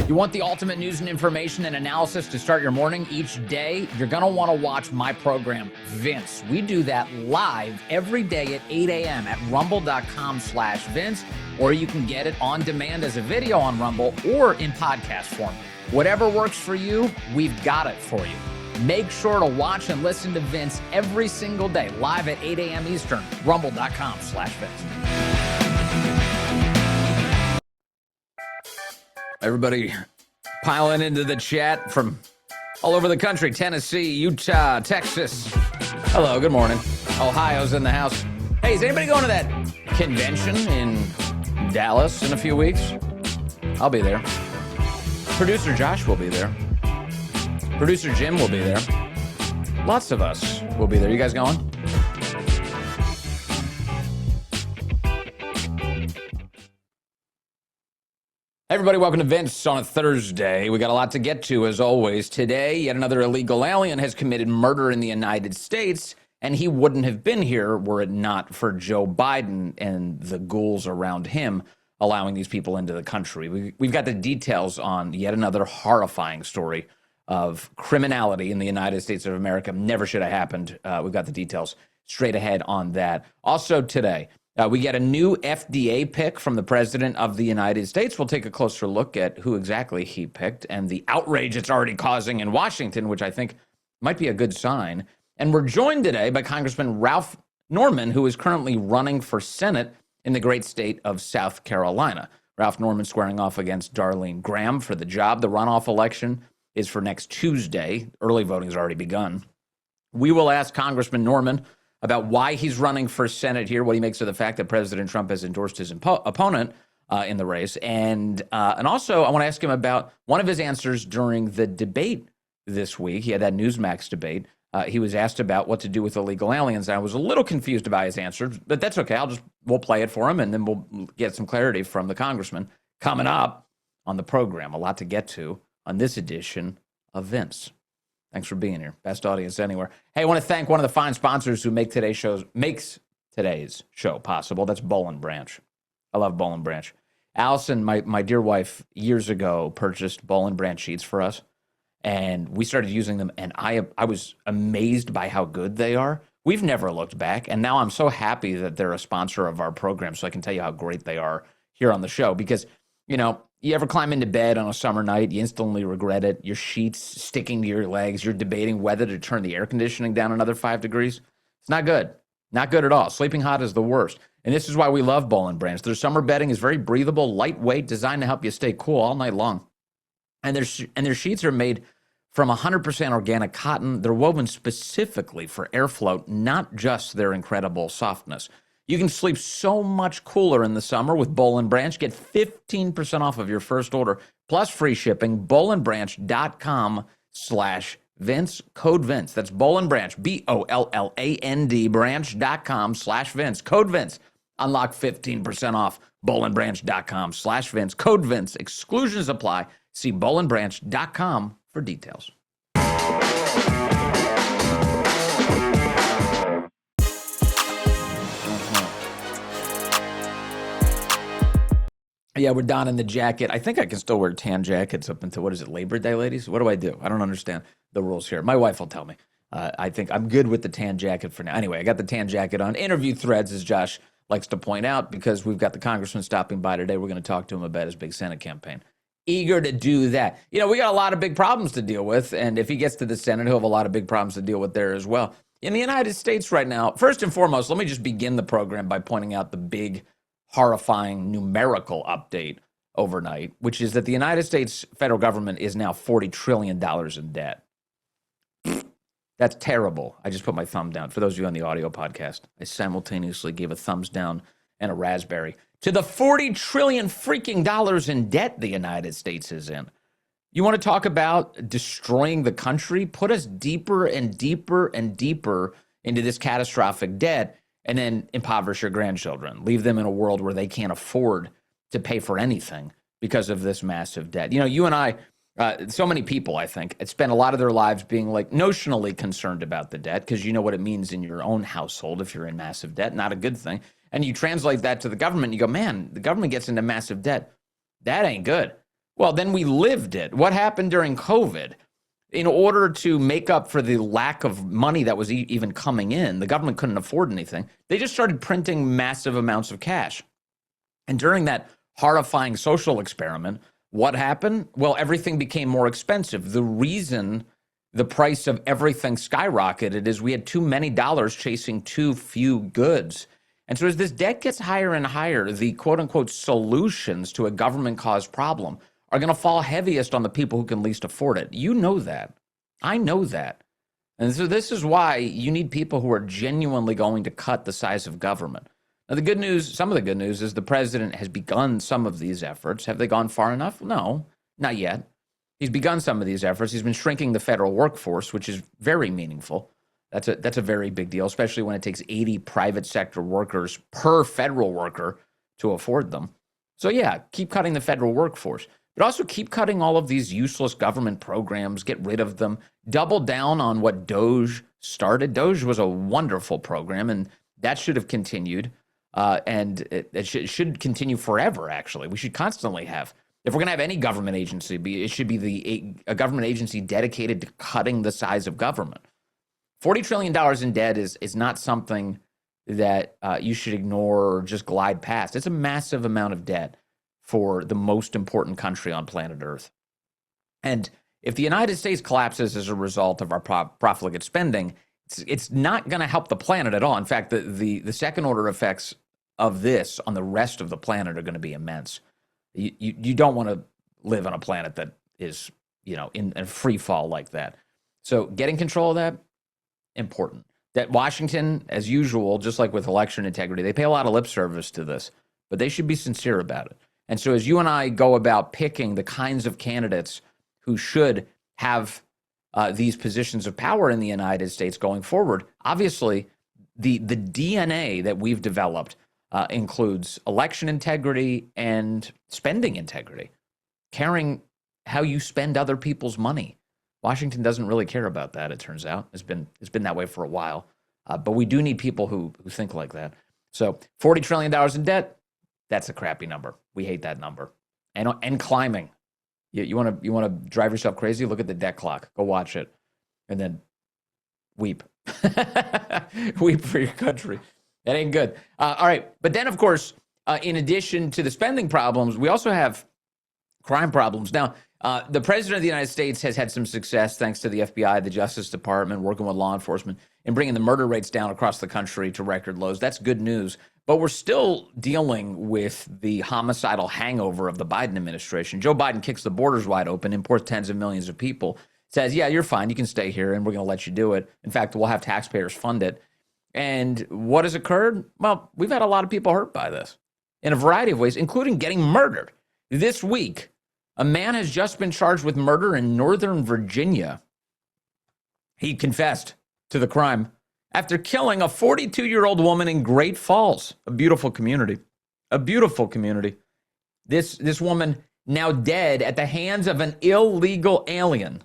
You want the ultimate news and information and analysis to start your morning each day? You're going to want to watch my program, Vince. We do that live every day at 8 a.m. at rumble.com/Vince, or you can get it on demand as a video on Rumble or in podcast form. Whatever works for you, we've got it for you. Make sure to watch and listen to Vince every single day, live at 8 a.m. Eastern, rumble.com/Vince. Everybody piling into the chat from all over the country. Tennessee, Utah, Texas. Hello, good morning. Ohio's in the house. Hey, is anybody going to that convention in Dallas in a few weeks? I'll be there. Producer Josh will be there. Producer Jim will be there. Lots of us will be there. You guys going? Everybody, welcome to Vince on a Thursday. We got a lot to get to, as always. Today, yet another illegal alien has committed murder in the United States, and he wouldn't have been here were it not for Joe Biden and the ghouls around him allowing these people into the country. We've got the details on yet another horrifying story of criminality in the United States of America. Never should have happened. We've got the details straight ahead on that. Also today, we get a new FDA pick from the President of the United States. We'll take a closer look at who exactly he picked and the outrage it's already causing in Washington, which I think might be a good sign. And we're joined today by Congressman Ralph Norman, who is currently running for Senate in the great state of South Carolina. Ralph Norman squaring off against Darlene Graham for the job. The runoff election is for next Tuesday. Early voting has already begun. We will ask Congressman Norman about why he's running for Senate here, what he makes of the fact that President Trump has endorsed his opponent in the race. And also, I want to ask him about one of his answers during the debate this week. He had that Newsmax debate. He was asked about what to do with illegal aliens. I was a little confused by his answer, but that's okay. We'll play it for him, and then we'll get some clarity from the congressman coming up on the program. A lot to get to on this edition of Vince. Thanks for being here. Best audience anywhere. Hey, I want to thank one of the fine sponsors who makes today's show possible. That's Boll & Branch. I love Boll & Branch. Allison, my dear wife, years ago purchased Boll & Branch sheets for us, and we started using them, and I was amazed by how good they are. We've never looked back, and now I'm so happy that they're a sponsor of our program, so I can tell you how great they are here on the show. Because, you know, you ever climb into bed on a summer night, you instantly regret it, your sheets sticking to your legs, you're debating whether to turn the air conditioning down another 5 degrees. It's not good. Not good at all. Sleeping hot is the worst. And this is why we love Boll & Branch. Their summer bedding is very breathable, lightweight, designed to help you stay cool all night long. And their sheets are made from 100% organic cotton. They're woven specifically for airflow, not just their incredible softness. You can sleep so much cooler in the summer with Boll & Branch. Get 15% off of your first order, plus free shipping. BollandBranch.com/Vince. Code Vince. That's Boll & Branch, BOLLAND, branch.com/Vince. Code Vince. Unlock 15% off. BollandBranch.com/Vince. Code Vince. Exclusions apply. See BollandBranch.com for details. Yeah, we're donning the jacket. I think I can still wear tan jackets up until, what is it, Labor Day, ladies? What do? I don't understand the rules here. My wife will tell me. I think I'm good with the tan jacket for now. Anyway, I got the tan jacket on. Interview threads, as Josh likes to point out, because we've got the congressman stopping by today. We're going to talk to him about his big Senate campaign. Eager to do that. You know, we got a lot of big problems to deal with, and if he gets to the Senate, he'll have a lot of big problems to deal with there as well. In the United States right now, first and foremost, let me just begin the program by pointing out the big, horrifying numerical update overnight, which is that the United States federal government is now $40 trillion in debt. That's terrible. I just put my thumb down. For those of you on the audio podcast, I simultaneously gave a thumbs down and a raspberry to the $40 trillion freaking dollars in debt the United States is in. You want to talk about destroying the country? Put us deeper and deeper and deeper into this catastrophic debt, and then impoverish your grandchildren. Leave them in a world where they can't afford to pay for anything because of this massive debt. You know, you and I, so many people, I think, spend a lot of their lives being like notionally concerned about the debt because you know what it means in your own household if you're in massive debt. Not a good thing. And you translate that to the government, you go, man, the government gets into massive debt. That ain't good. Well, then we lived it. What happened during COVID? In order to make up for the lack of money that was even coming in, the government couldn't afford anything. They just started printing massive amounts of cash. And during that horrifying social experiment, what happened? Well, everything became more expensive. The reason the price of everything skyrocketed is we had too many dollars chasing too few goods. And so as this debt gets higher and higher, the quote unquote solutions to a government caused problem are going to fall heaviest on the people who can least afford it. You know that. I know that. And so this is why you need people who are genuinely going to cut the size of government. Now, the good news, some of the good news is the president has begun some of these efforts. Have they gone far enough? No, not yet. He's begun some of these efforts. He's been shrinking the federal workforce, which is very meaningful. That's a very big deal, especially when it takes 80 private sector workers per federal worker to afford them. So yeah, keep cutting the federal workforce, but also keep cutting all of these useless government programs, get rid of them, double down on what DOGE started. DOGE was a wonderful program, and that should have continued. And it should continue forever, actually. We should constantly have. If we're going to have any government agency, it should be a government agency dedicated to cutting the size of government. $40 trillion in debt is not something that you should ignore or just glide past. It's a massive amount of debt for the most important country on planet Earth. And if the United States collapses as a result of our profligate spending, it's not going to help the planet at all. In fact, the second order effects of this on the rest of the planet are going to be immense. You don't want to live on a planet that is, in a free fall like that. So getting control of that, important. That Washington, as usual, just like with election integrity, they pay a lot of lip service to this, but they should be sincere about it. And so as you and I go about picking the kinds of candidates who should have these positions of power in the United States going forward, obviously the DNA that we've developed includes election integrity and spending integrity, caring how you spend other people's money. Washington doesn't really care about that, it turns out. It's been that way for a while. But we do need people who think like that. So $40 trillion in debt, that's a crappy number. We hate that number. And climbing. You want to drive yourself crazy? Look at the debt clock. Go watch it. And then weep. Weep for your country. That ain't good. All right. But then, of course, in addition to the spending problems, we also have crime problems. Now, the president of the United States has had some success thanks to the FBI, the Justice Department, working with law enforcement in bringing the murder rates down across the country to record lows. That's good news. But we're still dealing with the homicidal hangover of the Biden administration. Joe Biden kicks the borders wide open, imports tens of millions of people, says, yeah, you're fine. You can stay here, and we're going to let you do it. In fact, we'll have taxpayers fund it. And what has occurred? Well, we've had a lot of people hurt by this in a variety of ways, including getting murdered. This week, a man has just been charged with murder in Northern Virginia. He confessed to the crime after killing a 42-year-old woman in Great Falls, a beautiful community. A beautiful community. This woman now dead at the hands of an illegal alien.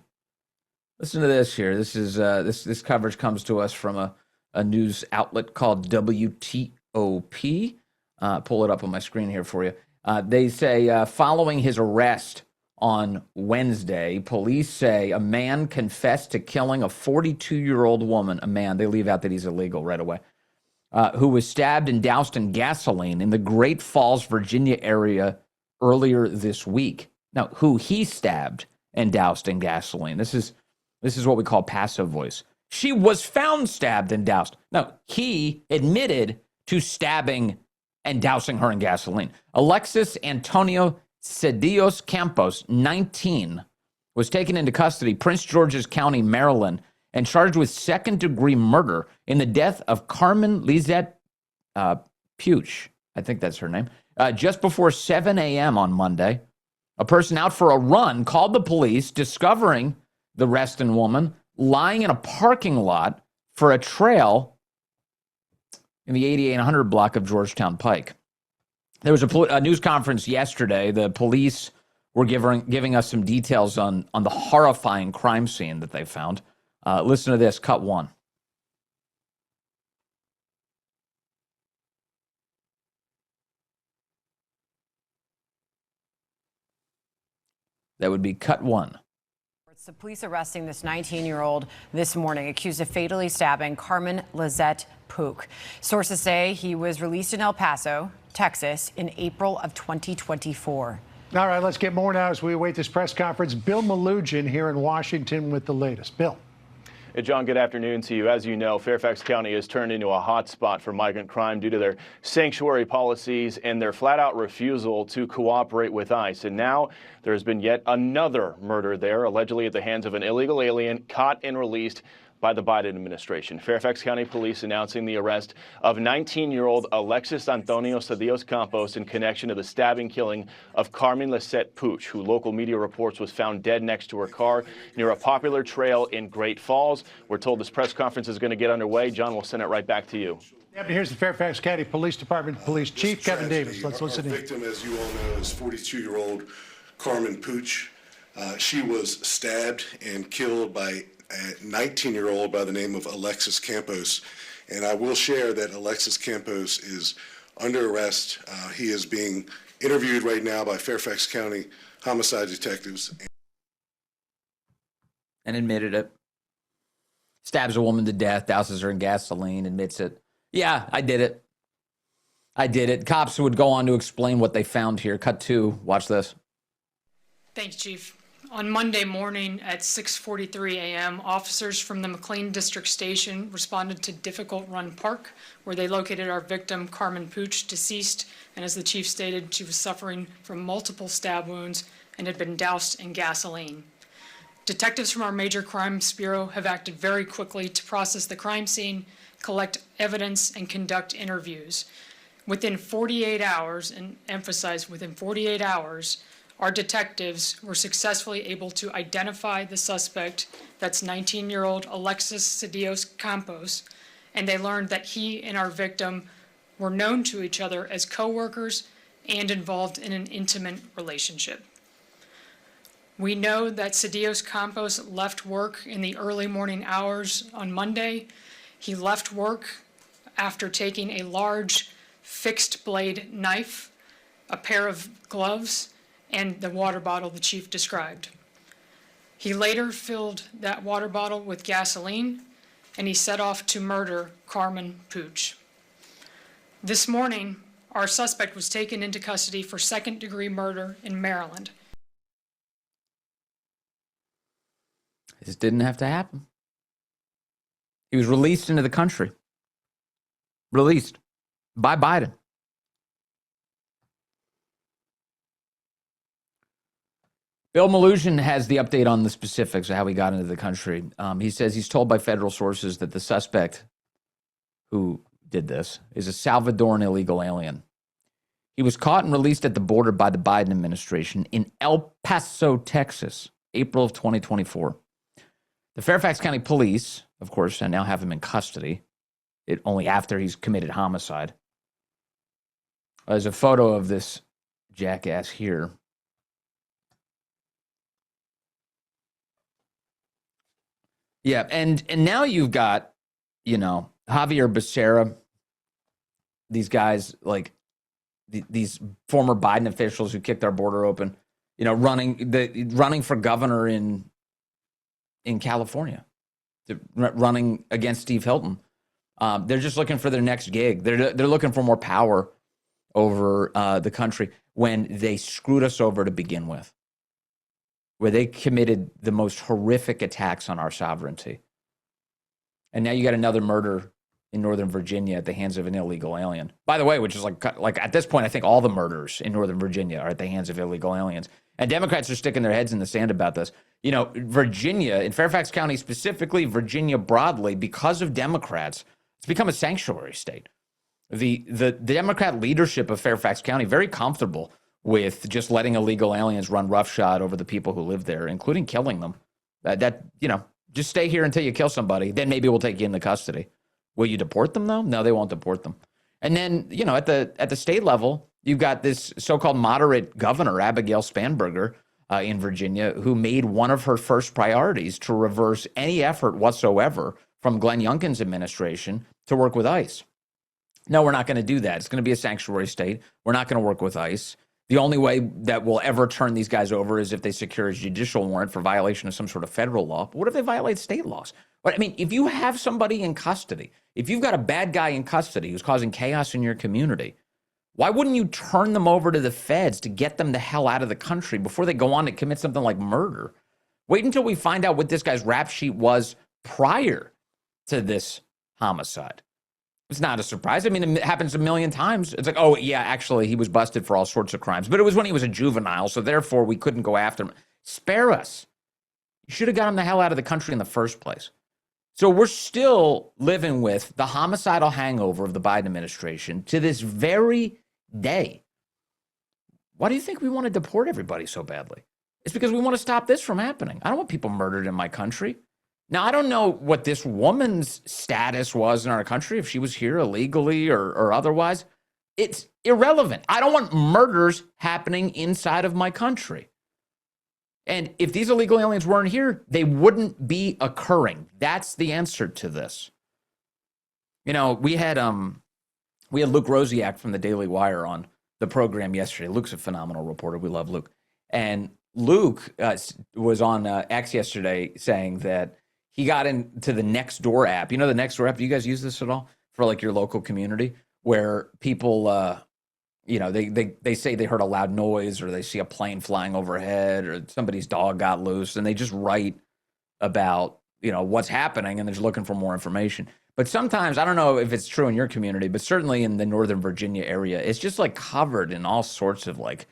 Listen to this here. This is this coverage comes to us from a news outlet called WTOP. Pull it up on my screen here for you. They say following his arrest on Wednesday, police say a man confessed to killing a 42-year-old woman, a man, they leave out that he's illegal right away, who was stabbed and doused in gasoline in the Great Falls, Virginia area earlier this week. Now, who he stabbed and doused in gasoline. This is what we call passive voice. She was found stabbed and doused. No, he admitted to stabbing and dousing her in gasoline. Alexis Antonio Cedillos Campos, 19, was taken into custody, Prince George's County, Maryland, and charged with second-degree murder in the death of Carmen Lizette Puch, I think that's her name, just before 7 a.m. on Monday. A person out for a run called the police, discovering the Reston woman lying in a parking lot for a trail in the 8800 block of Georgetown Pike. There was a news conference yesterday. The police were giving us some details on the horrifying crime scene that they found. Listen to this, cut one. That would be cut one. The police arresting this 19-year-old this morning, accused of fatally stabbing Carmen Lizette Pook. Sources say he was released in El Paso, Texas, in April of 2024. All right, let's get more now as we await this press conference. Bill Malugin here in Washington with the latest. Bill. Hey, John, good afternoon to you. As you know, Fairfax County has turned into a hot spot for migrant crime due to their sanctuary policies and their flat-out refusal to cooperate with ICE. And now there has been yet another murder there, allegedly at the hands of an illegal alien caught and released by the Biden administration. Fairfax County Police announcing the arrest of 19-year-old Alexis Antonio Cedillos Campos in connection to the stabbing killing of Carmen Lizette Pook, who local media reports was found dead next to her car near a popular trail in Great Falls. We're told this press conference is going to get underway. John, we'll send it right back to you. Yep, here's the Fairfax County Police Department Police Chief Kevin Davis. Let's listen in. The victim, as you all know, is 42-year-old Carmen Pook. She was stabbed and killed by a 19-year-old by the name of Alexis Campos. And I will share that Alexis Campos is under arrest. He is being interviewed right now by Fairfax County homicide detectives. And admitted it. Stabs a woman to death, douses her in gasoline, admits it. Yeah, I did it. I did it. Cops would go on to explain what they found here. Cut two. Watch this. Thanks, Chief. On Monday morning at 6:43 a.m., officers from the McLean District Station responded to Difficult Run Park, where they located our victim, Carmen Pook, deceased, and as the chief stated, she was suffering from multiple stab wounds and had been doused in gasoline. Detectives from our Major Crimes Bureau have acted very quickly to process the crime scene, collect evidence, and conduct interviews. Within 48 hours, and emphasize within 48 hours, our detectives were successfully able to identify the suspect, that's 19-year-old Alexis Cedillos Campos, and they learned that he and our victim were known to each other as co-workers and involved in an intimate relationship. We know that Cedillos Campos left work in the early morning hours on Monday. He left work after taking a large fixed blade knife, a pair of gloves, and the water bottle the chief described. He later filled that water bottle with gasoline, and he set off to murder Carmen Pook. This morning, our suspect was taken into custody for second-degree murder in Maryland. This didn't have to happen. He was released into the country. Released by Biden. Bill Malugin has the update on the specifics of how he got into the country. He says he's told by federal sources that the suspect who did this is a Salvadoran illegal alien. He was caught and released at the border by the Biden administration in El Paso, Texas, April of 2024. The Fairfax County Police, of course, now have him in custody, only after he's committed homicide. There's a photo of this jackass here. Yeah, and now you've got, Javier Becerra, these guys, like these former Biden officials who kicked our border open, running for governor in California, running against Steve Hilton. They're just looking for their next gig. They're looking for more power over the country when they screwed us over to begin with, where they committed the most horrific attacks on our sovereignty. And now you got another murder in Northern Virginia at the hands of an illegal alien. By the way, which is like at this point, I think all the murders in Northern Virginia are at the hands of illegal aliens. And Democrats are sticking their heads in the sand about this. Virginia, in Fairfax County specifically, Virginia broadly, because of Democrats, it's become a sanctuary state. The Democrat leadership of Fairfax County, very comfortable with just letting illegal aliens run roughshod over the people who live there, including killing them. Just stay here until you kill somebody. Then maybe we'll take you into custody. Will you deport them, though? No, they won't deport them. And then, at the state level, you've got this so-called moderate governor, Abigail Spanberger, in Virginia, who made one of her first priorities to reverse any effort whatsoever from Glenn Youngkin's administration to work with ICE. No, we're not going to do that. It's going to be a sanctuary state. We're not going to work with ICE. The only way that we'll ever turn these guys over is if they secure a judicial warrant for violation of some sort of federal law. But what if they violate state laws? But I mean, if you have somebody in custody, if you've got a bad guy in custody who's causing chaos in your community, why wouldn't you turn them over to the feds to get them the hell out of the country before they go on to commit something like murder? Wait until we find out what this guy's rap sheet was prior to this homicide. It's not a surprise. I mean, it happens a million times. It's like, oh, yeah, actually, he was busted for all sorts of crimes. But it was when he was a juvenile, so therefore we couldn't go after him. Spare us. You should have got him the hell out of the country in the first place. So we're still living with the homicidal hangover of the Biden administration to this very day. Why do you think we want to deport everybody so badly? It's because we want to stop this from happening. I don't want people murdered in my country. Now, I don't know what this woman's status was in our country, if she was here illegally or otherwise. It's irrelevant. I don't want murders happening inside of my country. And if these illegal aliens weren't here, they wouldn't be occurring. That's the answer to this. You know, we had Luke Rosiak from the Daily Wire on the program yesterday. Luke's a phenomenal reporter. We love Luke. And Luke was on X yesterday saying that he got into the Nextdoor app. You know the Nextdoor app? Do you guys use this at all for like your local community where people, they say they heard a loud noise or they see a plane flying overhead or somebody's dog got loose and they just write about, what's happening and they're just looking for more information. But sometimes, I don't know if it's true in your community, but certainly in the Northern Virginia area, it's just like covered in all sorts of like,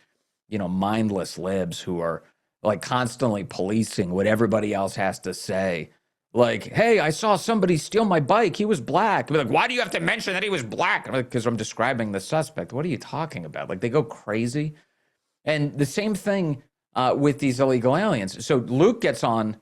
mindless libs who are like constantly policing what everybody else has to say. Like, hey, I saw somebody steal my bike. He was black. I'd be like, why do you have to mention that he was black? Because I'm describing the suspect. What are you talking about? Like, they go crazy. And the same thing with these illegal aliens. So Luke gets on,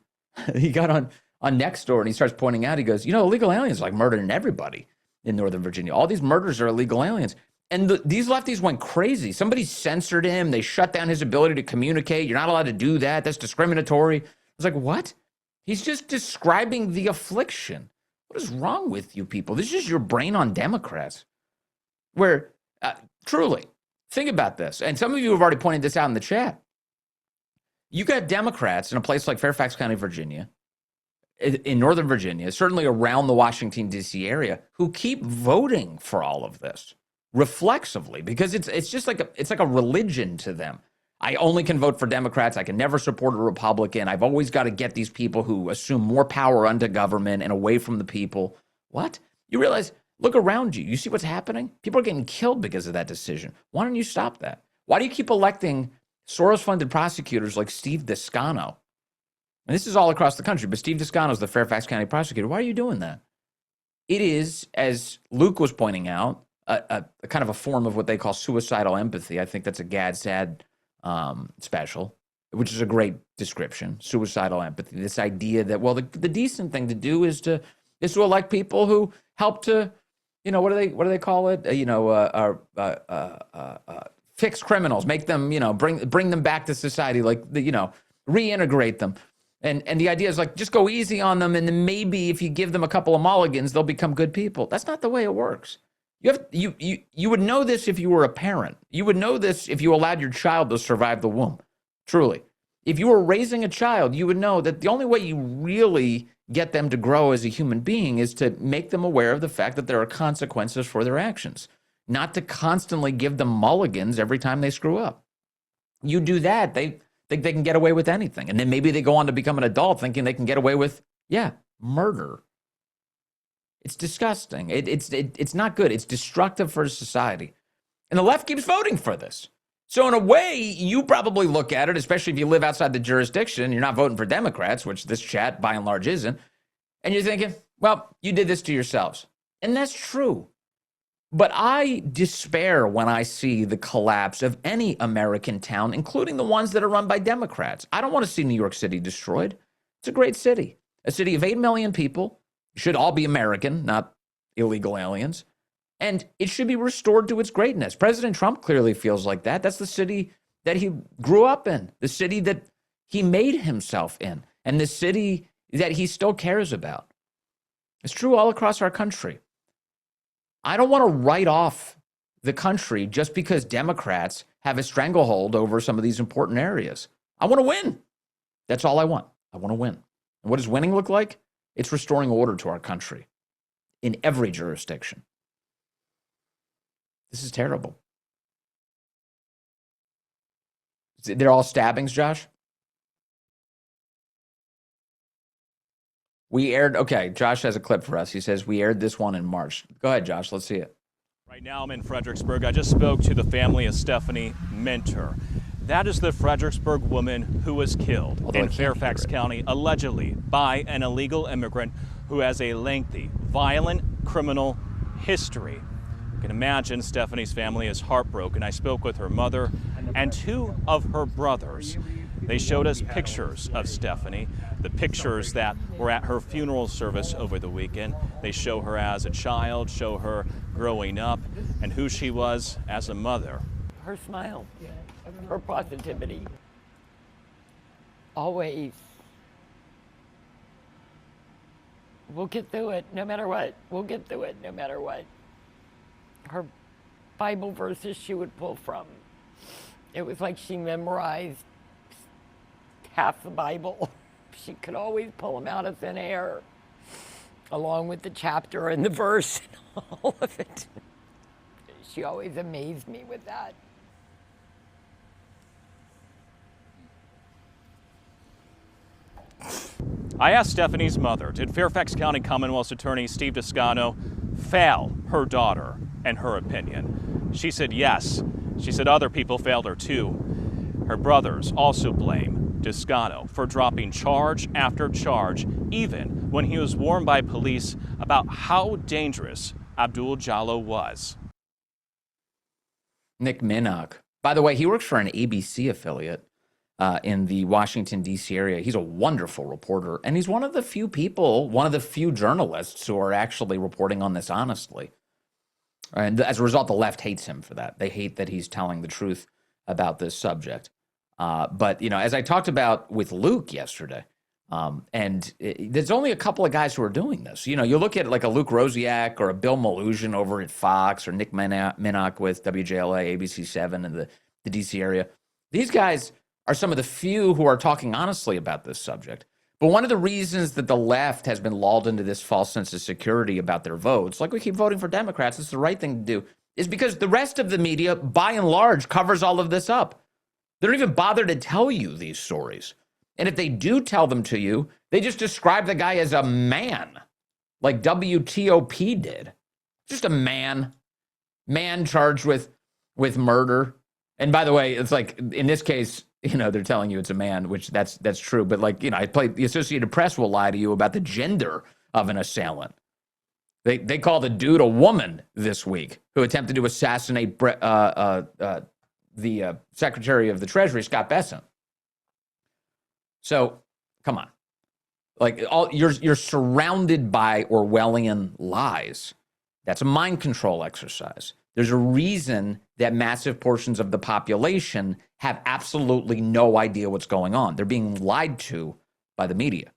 he got on Nextdoor and he starts pointing out, he goes, illegal aliens are like murdering everybody in Northern Virginia. All these murders are illegal aliens. And these lefties went crazy. Somebody censored him. They shut down his ability to communicate. You're not allowed to do that. That's discriminatory. I was like, what? He's just describing the affliction. What is wrong with you people? This is just your brain on Democrats. Where, truly, think about this. And some of you have already pointed this out in the chat. You got Democrats in a place like Fairfax County, Virginia, in Northern Virginia, certainly around the Washington, D.C. area, who keep voting for all of this reflexively because it's just like a religion to them. I only can vote for Democrats. I can never support a Republican. I've always got to get these people who assume more power unto government and away from the people. What? You realize, look around you. You see what's happening? People are getting killed because of that decision. Why don't you stop that? Why do you keep electing Soros-funded prosecutors like Steve Descano? And this is all across the country, but Steve Descano is the Fairfax County prosecutor. Why are you doing that? It is, as Luke was pointing out, a kind of a form of what they call suicidal empathy. I think that's a GAD-SAD special, which is a great description. Suicidal empathy. This idea that, well, the decent thing to do is to elect people who help to, what do they call it? Fix criminals, make them, bring them back to society, like reintegrate them. And the idea is like, just go easy on them, and then maybe if you give them a couple of mulligans, they'll become good people. That's not the way it works. You would know this if you were a parent. You would know this if you allowed your child to survive the womb. Truly. If you were raising a child, you would know that the only way you really get them to grow as a human being is to make them aware of the fact that there are consequences for their actions, not to constantly give them mulligans every time they screw up. You do that, they think they can get away with anything. And then maybe they go on to become an adult thinking they can get away with, murder. It's disgusting. It's not good. It's destructive for society. And the left keeps voting for this. So in a way, you probably look at it, especially if you live outside the jurisdiction, you're not voting for Democrats, which this chat by and large isn't, and you're thinking, well, you did this to yourselves. And that's true. But I despair when I see the collapse of any American town, including the ones that are run by Democrats. I don't want to see New York City destroyed. It's a great city. A city of 8 million people. Should all be American, not illegal aliens. And it should be restored to its greatness. President Trump clearly feels like that. That's the city that he grew up in, the city that he made himself in, and the city that he still cares about. It's true all across our country. I don't want to write off the country just because Democrats have a stranglehold over some of these important areas. I want to win. That's all I want. I want to win. And what does winning look like? It's restoring order to our country in every jurisdiction. This is terrible. They're all stabbings, Josh? We aired, okay, Josh has a clip for us. He says, we aired this one in March. Go ahead, Josh, let's see it. Right now I'm in Fredericksburg. I just spoke to the family of Stephanie Minter. That is the Fredericksburg woman who was killed in Fairfax County, allegedly by an illegal immigrant who has a lengthy, violent criminal history. You can imagine Stephanie's family is heartbroken. I spoke with her mother and two of her brothers. They showed us pictures of Stephanie, the pictures that were at her funeral service over the weekend. They show her as a child, show her growing up, and who she was as a mother. Her smile, her positivity, always. We'll get through it no matter what. We'll get through it no matter what. Her Bible verses she would pull from. It was like she memorized half the Bible. She could always pull them out of thin air, along with the chapter and the verse and all of it. She always amazed me with that. I asked Stephanie's mother, did Fairfax County Commonwealth's Attorney Steve Descano fail her daughter and her opinion? She said yes. She said other people failed her too. Her brothers also blame Descano for dropping charge after charge, even when he was warned by police about how dangerous Abdul Jallo was. Nick Minnock. By the way, he works for an ABC affiliate in the Washington, D.C. area. He's a wonderful reporter, and he's one of the few people, one of the few journalists who are actually reporting on this honestly. And as a result, the left hates him for that. They hate that he's telling the truth about this subject. But, you know, as I talked about with Luke yesterday, there's only a couple of guys who are doing this. You know, you look at like a Luke Rosiak or a Bill Malugin over at Fox or Nick Minnock with WJLA, ABC7 in the D.C. area. These guys are some of the few who are talking honestly about this subject. But one of the reasons that the left has been lulled into this false sense of security about their votes, like we keep voting for Democrats, it's the right thing to do, is because the rest of the media, by and large, covers all of this up. They don't even bother to tell you these stories. And if they do tell them to you, they just describe the guy as a man, like WTOP did. Just a man charged with murder. And by the way, it's like, in this case, you know, they're telling you it's a man, which that's true. But like, you know, the Associated Press will lie to you about the gender of an assailant. They called a dude a woman this week who attempted to assassinate the Secretary of the Treasury, Scott Bessent. So, come on. Like, you're surrounded by Orwellian lies. That's a mind control exercise. There's a reason that massive portions of the population have absolutely no idea what's going on. They're being lied to by the media.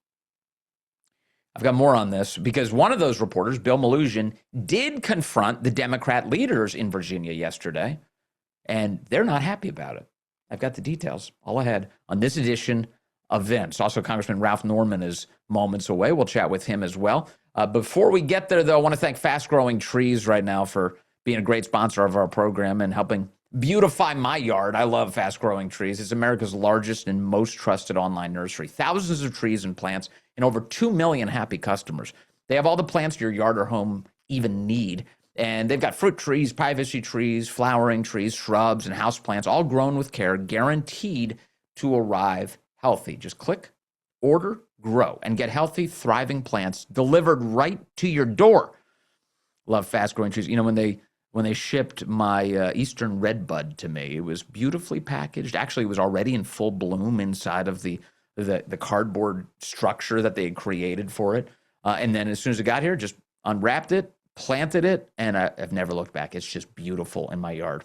I've got more on this because one of those reporters, Bill Malugin, did confront the Democrat leaders in Virginia yesterday, and they're not happy about it. I've got the details all ahead on this edition of Vince. Also, Congressman Ralph Norman is moments away. We'll chat with him as well. Before we get there, though, I want to thank Fast Growing Trees right now for being a great sponsor of our program and helping beautify my yard. I love Fast Growing Trees. It's America's largest and most trusted online nursery. Thousands of trees and plants and over 2 million happy customers. They have all the plants your yard or home even need. And they've got fruit trees, privacy trees, flowering trees, shrubs, and house plants, all grown with care, guaranteed to arrive healthy. Just click, order, grow, and get healthy, thriving plants delivered right to your door. Love Fast Growing Trees. You know, when they shipped my Eastern Redbud to me, it was beautifully packaged. Actually, it was already in full bloom inside of the cardboard structure that they had created for it. And then as soon as it got here, just unwrapped it, planted it, and I've never looked back. It's just beautiful in my yard.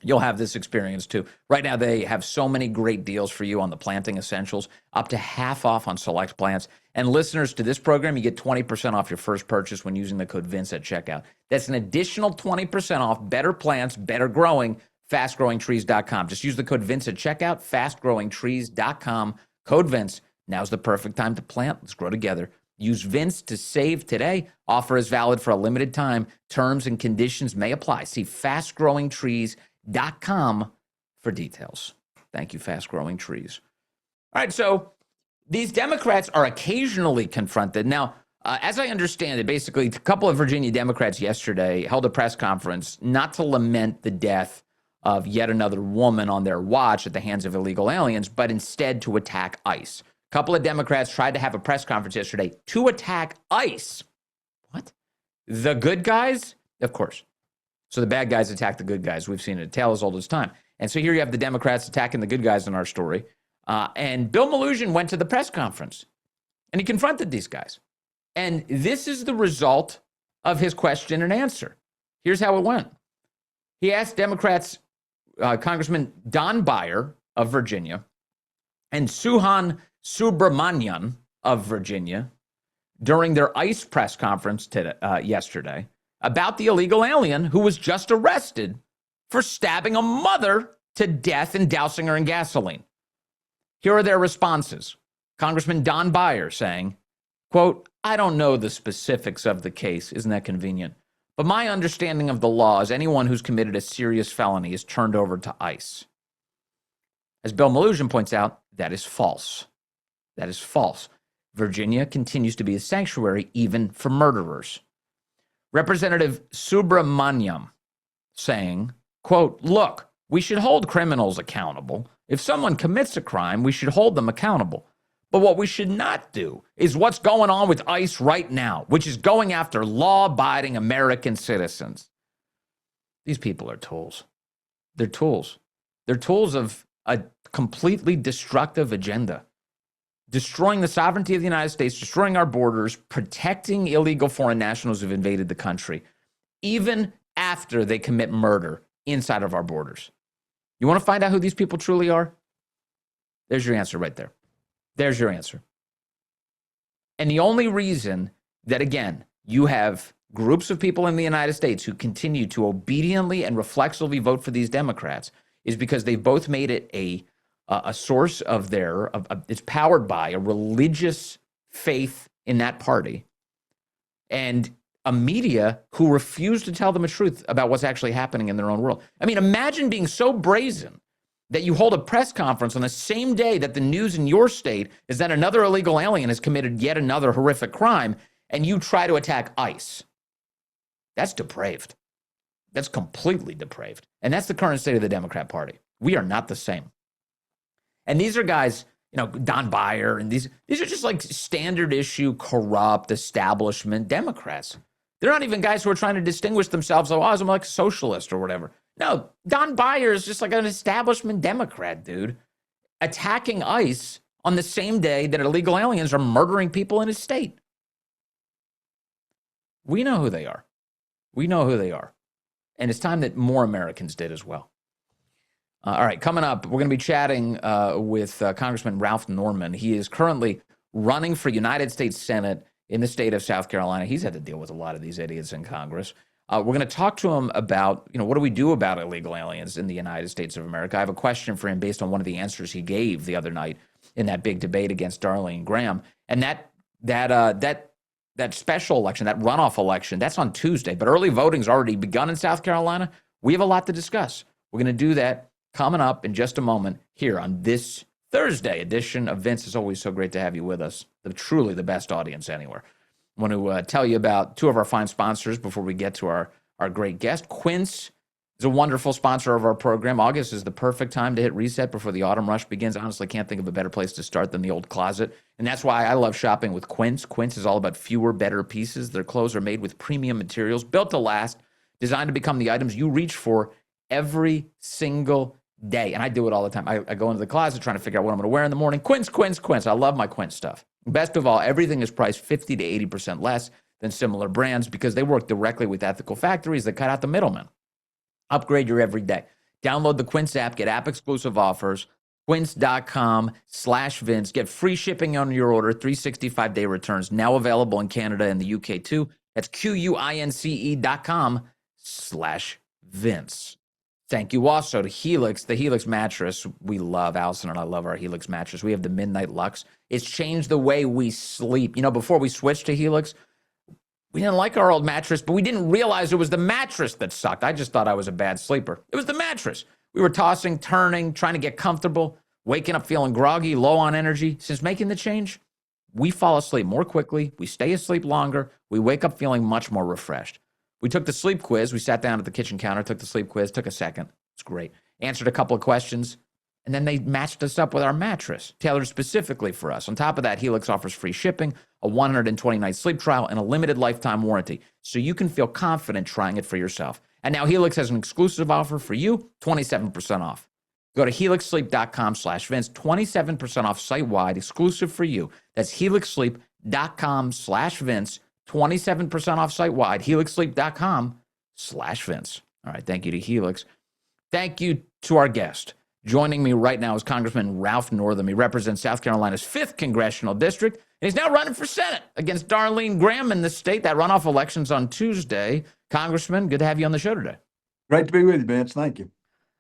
you'll have this experience too. Right now, they have so many great deals for you on the planting essentials, up to half off on select plants. And listeners to this program, you get 20% off your first purchase when using the code Vince at checkout. That's an additional 20% off better plants, better growing, fastgrowingtrees.com. Just use the code Vince at checkout, fastgrowingtrees.com, code Vince. Now's the perfect time to plant. Let's grow together. Use Vince to save today. Offer is valid for a limited time. Terms and conditions may apply. See fastgrowingtrees.com for details. Thank you, Fast Growing Trees. All right, so these Democrats are occasionally confronted. Now, as I understand it, basically, a couple of Virginia Democrats yesterday held a press conference not to lament the death of yet another woman on their watch at the hands of illegal aliens, but instead to attack ICE. A couple of Democrats tried to have a press conference yesterday to attack ICE. What? The good guys? Of course. So the bad guys attack the good guys. We've seen it a tale as old as time. And so here you have the Democrats attacking the good guys in our story. And Bill Mnuchin went to the press conference and he confronted these guys. And this is the result of his question and answer. Here's how it went. He asked Democrats, Congressman Don Beyer of Virginia and Suhan Subramanian of Virginia during their ICE press conference yesterday about the illegal alien who was just arrested for stabbing a mother to death and dousing her in gasoline. Here are their responses. Congressman Don Beyer saying, quote, I don't know the specifics of the case. Isn't that convenient? But my understanding of the law is anyone who's committed a serious felony is turned over to ICE. As Bill Mnuchin points out, that is false. That is false. Virginia continues to be a sanctuary even for murderers. Representative Subramaniam saying, quote, look, we should hold criminals accountable. If someone commits a crime, we should hold them accountable. But what we should not do is what's going on with ICE right now, which is going after law-abiding American citizens. These people are tools. They're tools. They're tools of a completely destructive agenda. Destroying the sovereignty of the United States, destroying our borders, protecting illegal foreign nationals who've invaded the country, even after they commit murder inside of our borders. You want to find out who these people truly are? There's your answer right there. There's your answer. And the only reason that, again, you have groups of people in the United States who continue to obediently and reflexively vote for these Democrats is because they've both made it a source of it's powered by a religious faith in that party and a media who refuse to tell them the truth about what's actually happening in their own world. I mean, imagine being so brazen that you hold a press conference on the same day that the news in your state is that another illegal alien has committed yet another horrific crime, and you try to attack ICE. That's depraved. That's completely depraved. And that's the current state of the Democrat Party. We are not the same. And these are guys, Don Beyer, and these are just like standard issue, corrupt establishment Democrats. They're not even guys who are trying to distinguish themselves. Oh, I'm like a socialist or whatever. No, Don Beyer is just like an establishment Democrat, dude, attacking ICE on the same day that illegal aliens are murdering people in his state. We know who they are. We know who they are. And it's time that more Americans did as well. All right, coming up, we're going to be chatting with Congressman Ralph Norman. He is currently running for United States Senate in the state of South Carolina. He's had to deal with a lot of these idiots in Congress. We're going to talk to him about, what do we do about illegal aliens in the United States of America? I have a question for him based on one of the answers he gave the other night in that big debate against Darlene Graham. And that special election, that runoff election, that's on Tuesday. But early voting's already begun in South Carolina. We have a lot to discuss. We're going to do that coming up in just a moment here on this Thursday edition of Vince. It's always so great to have you with us. Truly the best audience anywhere. I want to tell you about two of our fine sponsors before we get to our great guest. Quince is a wonderful sponsor of our program. August is the perfect time to hit reset before the autumn rush begins. Honestly, can't think of a better place to start than the old closet. And that's why I love shopping with Quince. Quince is all about fewer, better pieces. Their clothes are made with premium materials, built to last, designed to become the items you reach for every single day. And I do it all the time. I go into the closet trying to figure out what I'm going to wear in the morning. Quince, Quince, Quince. I love my Quince stuff. Best of all, everything is priced 50 to 80% less than similar brands because they work directly with ethical factories that cut out the middlemen. Upgrade your every day. Download the Quince app, get app-exclusive offers, quince.com/Vince. Get free shipping on your order, 365-day returns, now available in Canada and the UK too. That's QUINCE.com/Vince. Thank you also to Helix, the Helix mattress. We love, Allison and I love our Helix mattress. We have the Midnight Lux. It's changed the way we sleep. You know, before we switched to Helix, we didn't like our old mattress, but we didn't realize it was the mattress that sucked. I just thought I was a bad sleeper. It was the mattress. We were tossing, turning, trying to get comfortable, waking up feeling groggy, low on energy. Since making the change, we fall asleep more quickly. We stay asleep longer. We wake up feeling much more refreshed. We took the sleep quiz. We sat down at the kitchen counter, took the sleep quiz, took a second. It's great. Answered a couple of questions, and then they matched us up with our mattress, tailored specifically for us. On top of that, Helix offers free shipping, a 120-night sleep trial, and a limited lifetime warranty, so you can feel confident trying it for yourself. And now Helix has an exclusive offer for you, 27% off. Go to helixsleep.com/Vince, 27% off site-wide, exclusive for you. That's helixsleep.com/Vince, 27% off site-wide, helixsleep.com/Vince. All right, thank you to Helix. Thank you to our guest. Joining me right now is Congressman Ralph Northam. He represents South Carolina's 5th Congressional District, and he's now running for Senate against Darlene Graham in the state. That runoff election's on Tuesday. Congressman, good to have you on the show today. Great to be with you, Vince. Thank you.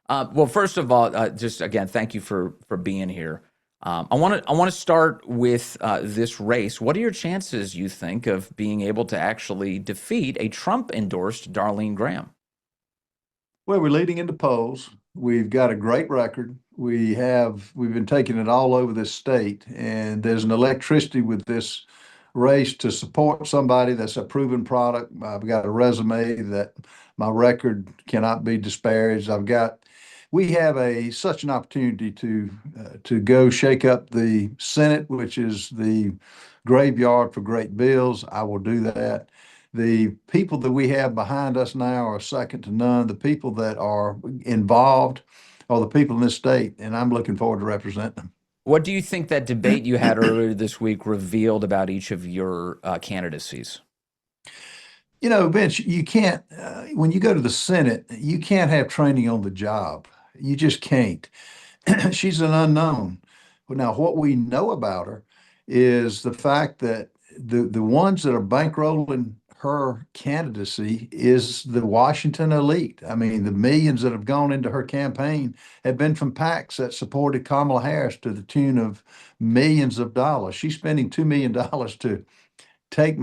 Well, first of all, just again, thank you for being here. I want to start with this race. What are your chances, you think, of being able to actually defeat a Trump-endorsed Darlene Graham? Well, we're leading into polls. We've got a great record. We've been taking it all over this state, and there's an electricity with this race to support somebody that's a proven product. I've got a resume that my record cannot be disparaged. We have such an opportunity to go shake up the Senate, which is the graveyard for great bills. I will do that. The people that we have behind us now are second to none. The people that are involved are the people in this state, and I'm looking forward to representing them. What do you think that debate you had earlier this week revealed about each of your candidacies? You know, Vince, you can't, when you go to the Senate, you can't have training on the job. You just can't. She's an unknown. But now, what we know about her is the fact that the ones that are bankrolling her candidacy is the Washington elite. I mean, the millions that have gone into her campaign have been from PACs that supported Kamala Harris to the tune of millions of dollars. She's spending $2 million to take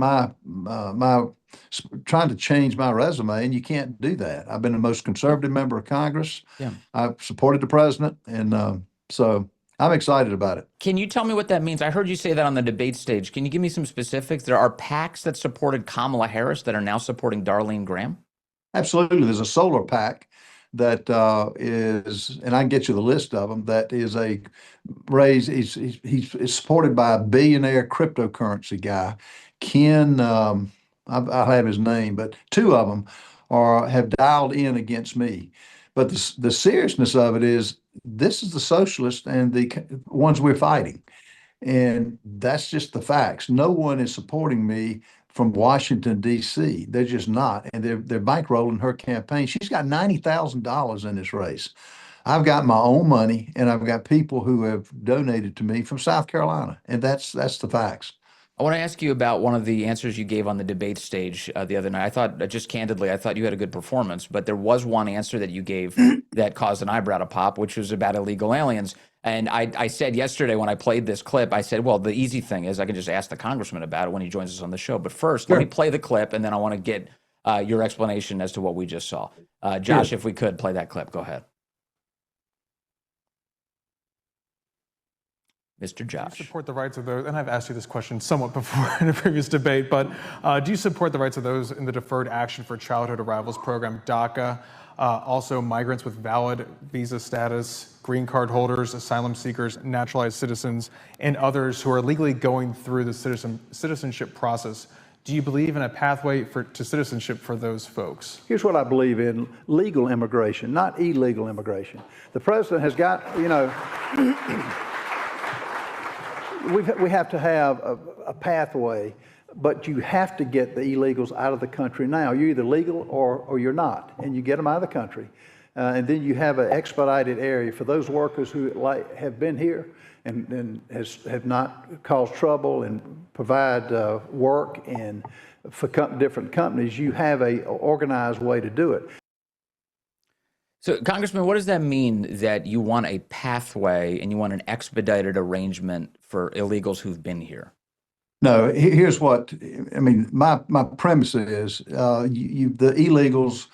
trying to change my resume, and you can't do that. I've been the most conservative member of Congress. Yeah. I've supported the president, and so I'm excited about it. Can you tell me what that means? I heard you say that on the debate stage. Can you give me some specifics? There are PACs that supported Kamala Harris that are now supporting Darlene Graham? Absolutely. There's a solar PAC that is, and I can get you the list of them, that is a raise. He's supported by a billionaire cryptocurrency guy, Ken, I'll have his name, but two of them have dialed in against me. But the seriousness of it is, this is the socialists and the ones we're fighting. And that's just the facts. No one is supporting me from Washington, D.C. They're just not. And they're bankrolling her campaign. She's got $90,000 in this race. I've got my own money, and I've got people who have donated to me from South Carolina. And that's the facts. I want to ask you about one of the answers you gave on the debate stage the other night. I thought, just candidly, I thought you had a good performance, but there was one answer that you gave that caused an eyebrow to pop, which was about illegal aliens. And I said yesterday when I played this clip, I said, well, the easy thing is I can just ask the congressman about it when he joins us on the show. But first, let me play the clip, and then I want to get your explanation as to what we just saw. Josh, if we could play that clip, go ahead. Mr. Josh. Do you support the rights of those, and I've asked you this question somewhat before in a previous debate, but do you support the rights of those in the Deferred Action for Childhood Arrivals program, DACA, also migrants with valid visa status, green card holders, asylum seekers, naturalized citizens, and others who are legally going through the citizenship process? Do you believe in a pathway to citizenship for those folks? Here's what I believe in: legal immigration, not illegal immigration. The president has got, we have to have a pathway, but you have to get the illegals out of the country now. You're either legal or you're not, and you get them out of the country. And then you have an expedited area for those workers who have been here and have not caused trouble and provide work and for different companies. You have a organized way to do it. So, Congressman, what does that mean that you want a pathway and you want an expedited arrangement for illegals who've been here? No, here's what I mean. My premise is the illegals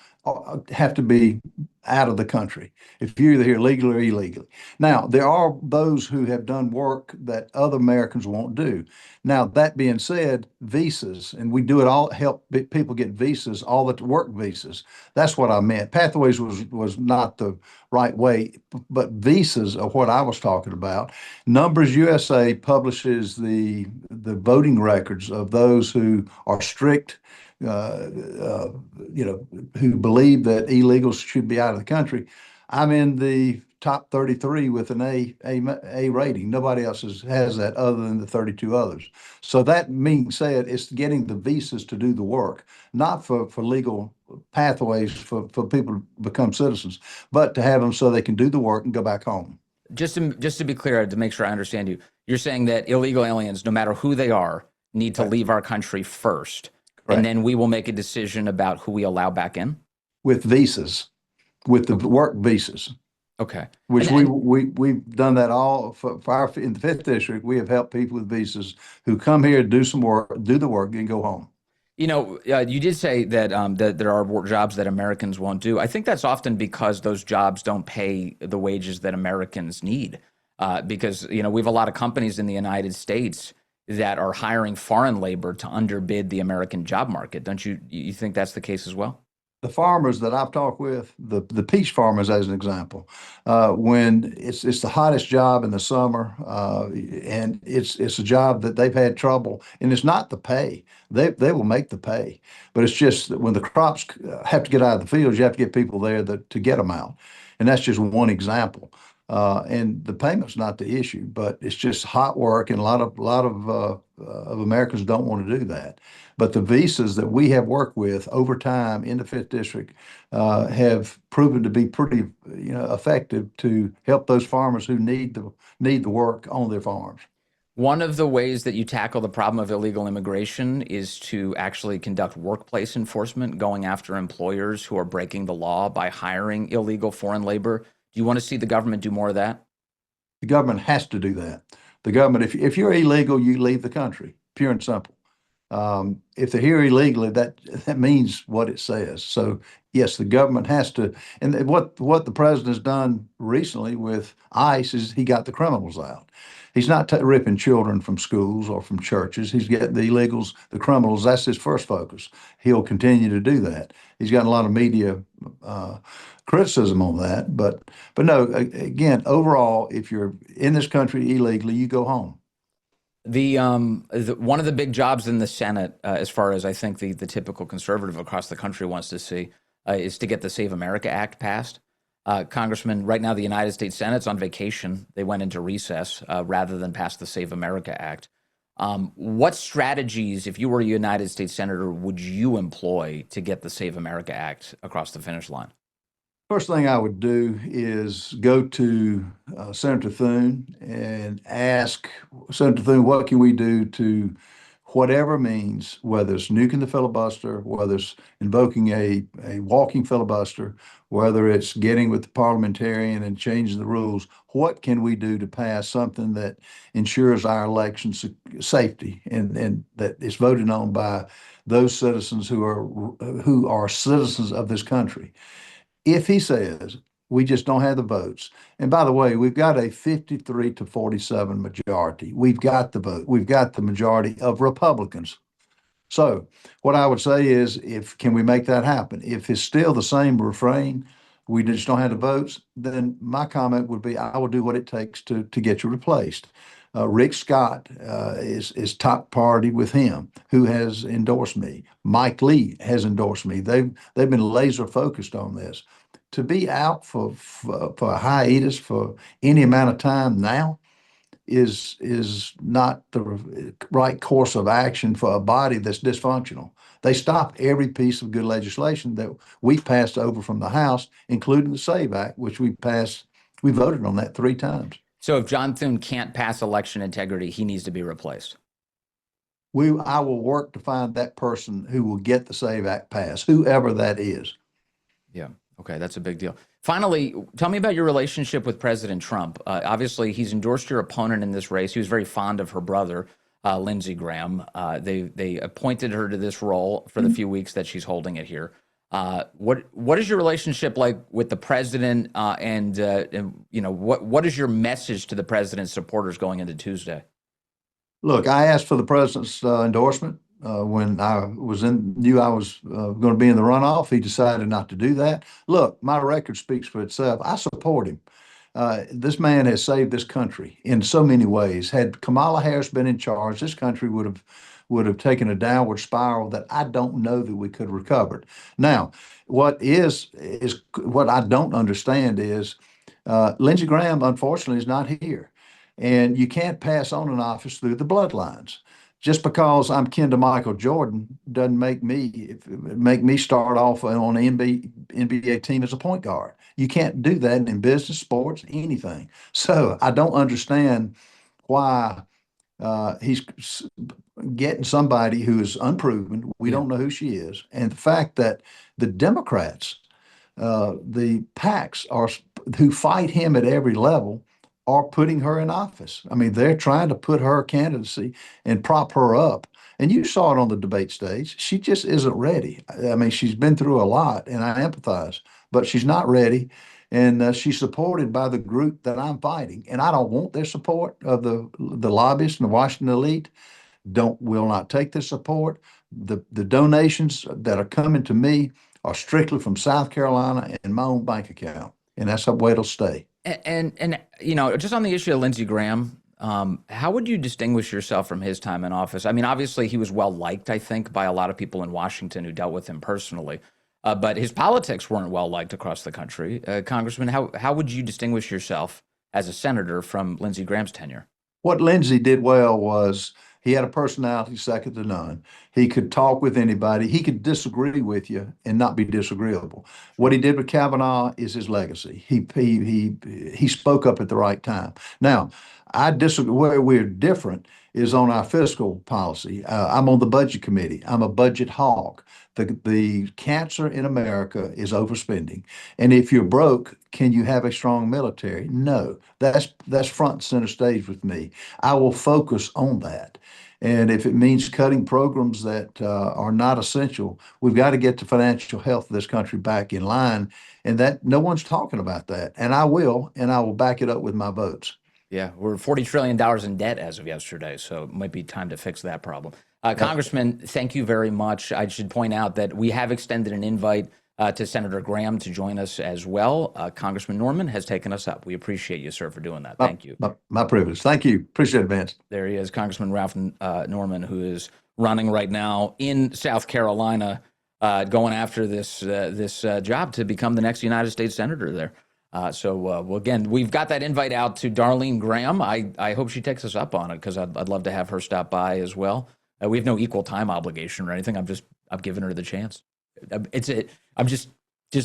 have to be out of the country if you're either here legally or illegally. Now, there are those who have done work that other Americans won't do. Now, that being said, visas, and we do it all, help people get visas, all the work visas. That's what I meant. Pathways was not the right way, but visas are what I was talking about. Numbers USA publishes the voting records of those who are strict, who believe that illegals should be out of the country. I'm in the top 33 with an A rating. Nobody else has that other than the 32 others. So that being said, it's getting the visas to do the work, not for legal pathways for people to become citizens, but to have them so they can do the work and go back home. Just to be clear, to make sure I understand you, you're saying that illegal aliens, no matter who they are, need to leave our country first, and then we will make a decision about who we allow back in? With visas, with the work visas. Okay. Which we've done that all for our, in the 5th District. We have helped people with visas who come here, do some work, do the work, and go home. You know, you did say that that there are jobs that Americans won't do. I think that's often because those jobs don't pay the wages that Americans need. Because, you know, we have a lot of companies in the United States that are hiring foreign labor to underbid the American job market. Don't you think that's the case as well? The farmers that I've talked with, the peach farmers as an example, when it's the hottest job in the summer, and it's a job that they've had trouble, and it's not the pay. They will make the pay, but it's just that when the crops have to get out of the fields, you have to get people there to get them out, and that's just one example. And the payment's not the issue, but it's just hot work, and a lot of Americans don't want to do that. But the visas that we have worked with over time in the 5th District have proven to be pretty, effective to help those farmers who need the work on their farms. One of the ways that you tackle the problem of illegal immigration is to actually conduct workplace enforcement, going after employers who are breaking the law by hiring illegal foreign labor. Do you want to see the government do more of that? The government has to do that. The government, if you're illegal, you leave the country, pure and simple. If they're here illegally, that means what it says. So yes, the government has to. And what the president has done recently with ICE is he got the criminals out. He's not ripping children from schools or from churches. He's getting the illegals, the criminals. That's his first focus. He'll continue to do that. He's got a lot of media criticism on that, but no. Again, overall, if you're in this country illegally, you go home. One of the big jobs in the Senate, as far as I think the typical conservative across the country wants to see, is to get the Save America Act passed. Congressman, right now the United States Senate's on vacation. They went into recess rather than pass the Save America Act. What strategies, if you were a United States Senator, would you employ to get the Save America Act across the finish line? First thing I would do is go to Senator Thune and ask Senator Thune, what can we do to whatever means, whether it's nuking the filibuster, whether it's invoking a walking filibuster, whether it's getting with the parliamentarian and changing the rules, what can we do to pass something that ensures our election safety and that is voted on by those citizens who are citizens of this country? If he says we just don't have the votes, and by the way, we've got a 53-47 majority. We've got the vote. We've got the majority of Republicans. So what I would say is, can we make that happen? If it's still the same refrain, we just don't have the votes, then my comment would be, I will do what it takes to get you replaced. Rick Scott is top priority with him, who has endorsed me. Mike Lee has endorsed me. They've been laser focused on this. To be out for a hiatus for any amount of time now is not the right course of action for a body that's dysfunctional. They stopped every piece of good legislation that we passed over from the House, including the SAVE Act, which we passed. We voted on that 3 times. So if John Thune can't pass election integrity, he needs to be replaced. I will work to find that person who will get the SAVE Act passed, whoever that is. Yeah. Okay. That's a big deal. Finally, tell me about your relationship with President Trump. Obviously, he's endorsed your opponent in this race. He was very fond of her brother, Lindsey Graham. They appointed her to this role for the few weeks that she's holding it here. What is your relationship like with the president? And what is your message to the president's supporters going into Tuesday? Look, I asked for the president's endorsement when I knew I was going to be in the runoff. He decided not to do that. Look, my record speaks for itself. I support him. This man has saved this country in so many ways. Had Kamala Harris been in charge, this country would have taken a downward spiral that I don't know that we could have recovered. Now, what I don't understand is Lindsey Graham, unfortunately, is not here. And you can't pass on an office through the bloodlines. Just because I'm kin to Michael Jordan doesn't make me start off on an NBA team as a point guard. You can't do that in business, sports, anything. So I don't understand why he's getting somebody who is unproven. We don't know who she is. And the fact that the Democrats, the PACs who fight him at every level, are putting her in office. I mean, they're trying to put her candidacy and prop her up. And you saw it on the debate stage. She just isn't ready. I mean, she's been through a lot, and I empathize, but she's not ready. And she's supported by the group that I'm fighting. And I don't want their support of the lobbyists and the Washington elite. Will not take their support. The donations that are coming to me are strictly from South Carolina and my own bank account. And that's the way it'll stay. And just on the issue of Lindsey Graham, how would you distinguish yourself from his time in office? I mean, obviously he was well liked, I think, by a lot of people in Washington who dealt with him personally, but his politics weren't well liked across the country. Congressman, how would you distinguish yourself as a senator from Lindsey Graham's tenure? What Lindsey did well was he had a personality second to none. He could talk with anybody. He could disagree with you and not be disagreeable. What he did with Kavanaugh is his legacy. He spoke up at the right time. Now, I disagree. Where we're different is on our fiscal policy. I'm on the budget committee. I'm a budget hawk. The cancer in America is overspending. And if you're broke, can you have a strong military? No, that's front and center stage with me. I will focus on that. And if it means cutting programs that are not essential, we've got to get the financial health of this country back in line. And that no one's talking about that. And I will back it up with my votes. Yeah, we're $40 trillion in debt as of yesterday, so it might be time to fix that problem. Congressman, thank you very much. I should point out that we have extended an invite to Senator Graham to join us as well. Congressman Norman has taken us up. We appreciate you, sir, for doing that. Thank you. My privilege. Thank you. Appreciate it, Vance. There he is, Congressman Ralph Norman, who is running right now in South Carolina, going after this job to become the next United States Senator there. Again, we've got that invite out to Darlene Graham. I hope she takes us up on it because I'd love to have her stop by as well. We have no equal time obligation or anything. I'm giving her the chance. I'm just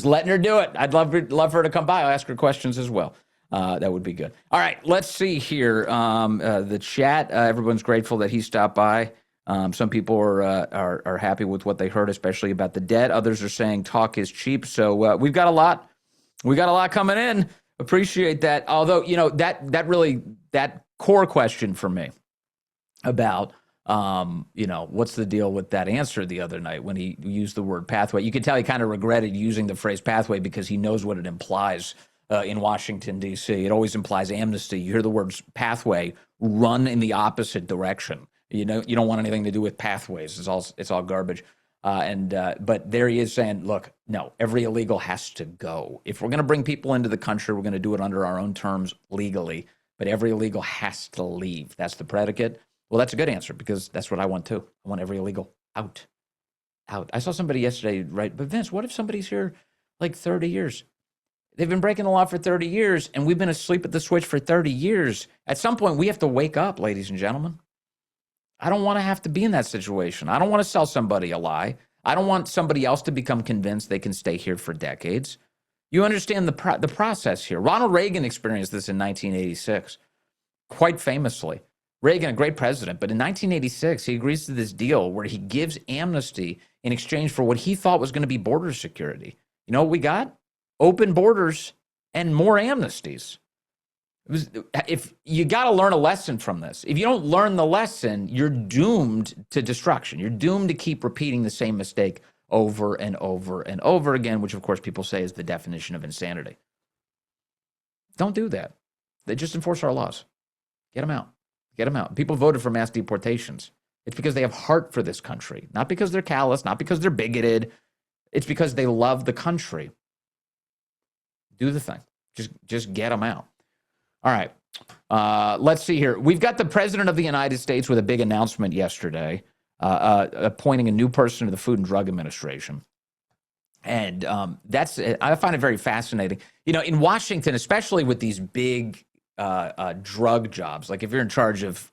letting her do it. I'd love her to come by. I'll ask her questions as well. That would be good. All right, let's see here. The chat. Everyone's grateful that he stopped by. Some people are happy with what they heard, especially about the debt. Others are saying talk is cheap. So we've got a lot. We got a lot coming in. Appreciate that. Although, that core question for me about, what's the deal with that answer the other night when he used the word pathway? You could tell he kind of regretted using the phrase pathway because he knows what it implies in Washington, D.C. It always implies amnesty. You hear the words pathway, run in the opposite direction. You don't want anything to do with pathways. It's all garbage. But there he is saying, look, no, every illegal has to go. If we're going to bring people into the country, we're going to do it under our own terms legally, but every illegal has to leave. That's the predicate. Well, that's a good answer because that's what I want too. I want every illegal out. I saw somebody yesterday, right? But Vince, what if somebody's here like 30 years? They've been breaking the law for 30 years and we've been asleep at the switch for 30 years. At some point, we have to wake up, ladies and gentlemen. I don't want to have to be in that situation. I don't want to sell somebody a lie. I don't want somebody else to become convinced they can stay here for decades. You understand the process here. Ronald Reagan experienced this in 1986, quite famously. Reagan, a great president, but in 1986, he agrees to this deal where he gives amnesty in exchange for what he thought was going to be border security. You know what we got? Open borders and more amnesties. If you got to learn a lesson from this. If you don't learn the lesson, you're doomed to destruction. You're doomed to keep repeating the same mistake over and over and over again, which of course people say is the definition of insanity. Don't do that. They just enforce our laws. Get them out. Get them out. People voted for mass deportations. It's because they have heart for this country, not because they're callous, not because they're bigoted. It's because they love the country. Do the thing. Just get them out. All right. Let's see here. We've got the president of the United States with a big announcement yesterday, appointing a new person to the Food and Drug Administration. And I find it very fascinating. You know, in Washington, especially with these big drug jobs, like if you're in charge of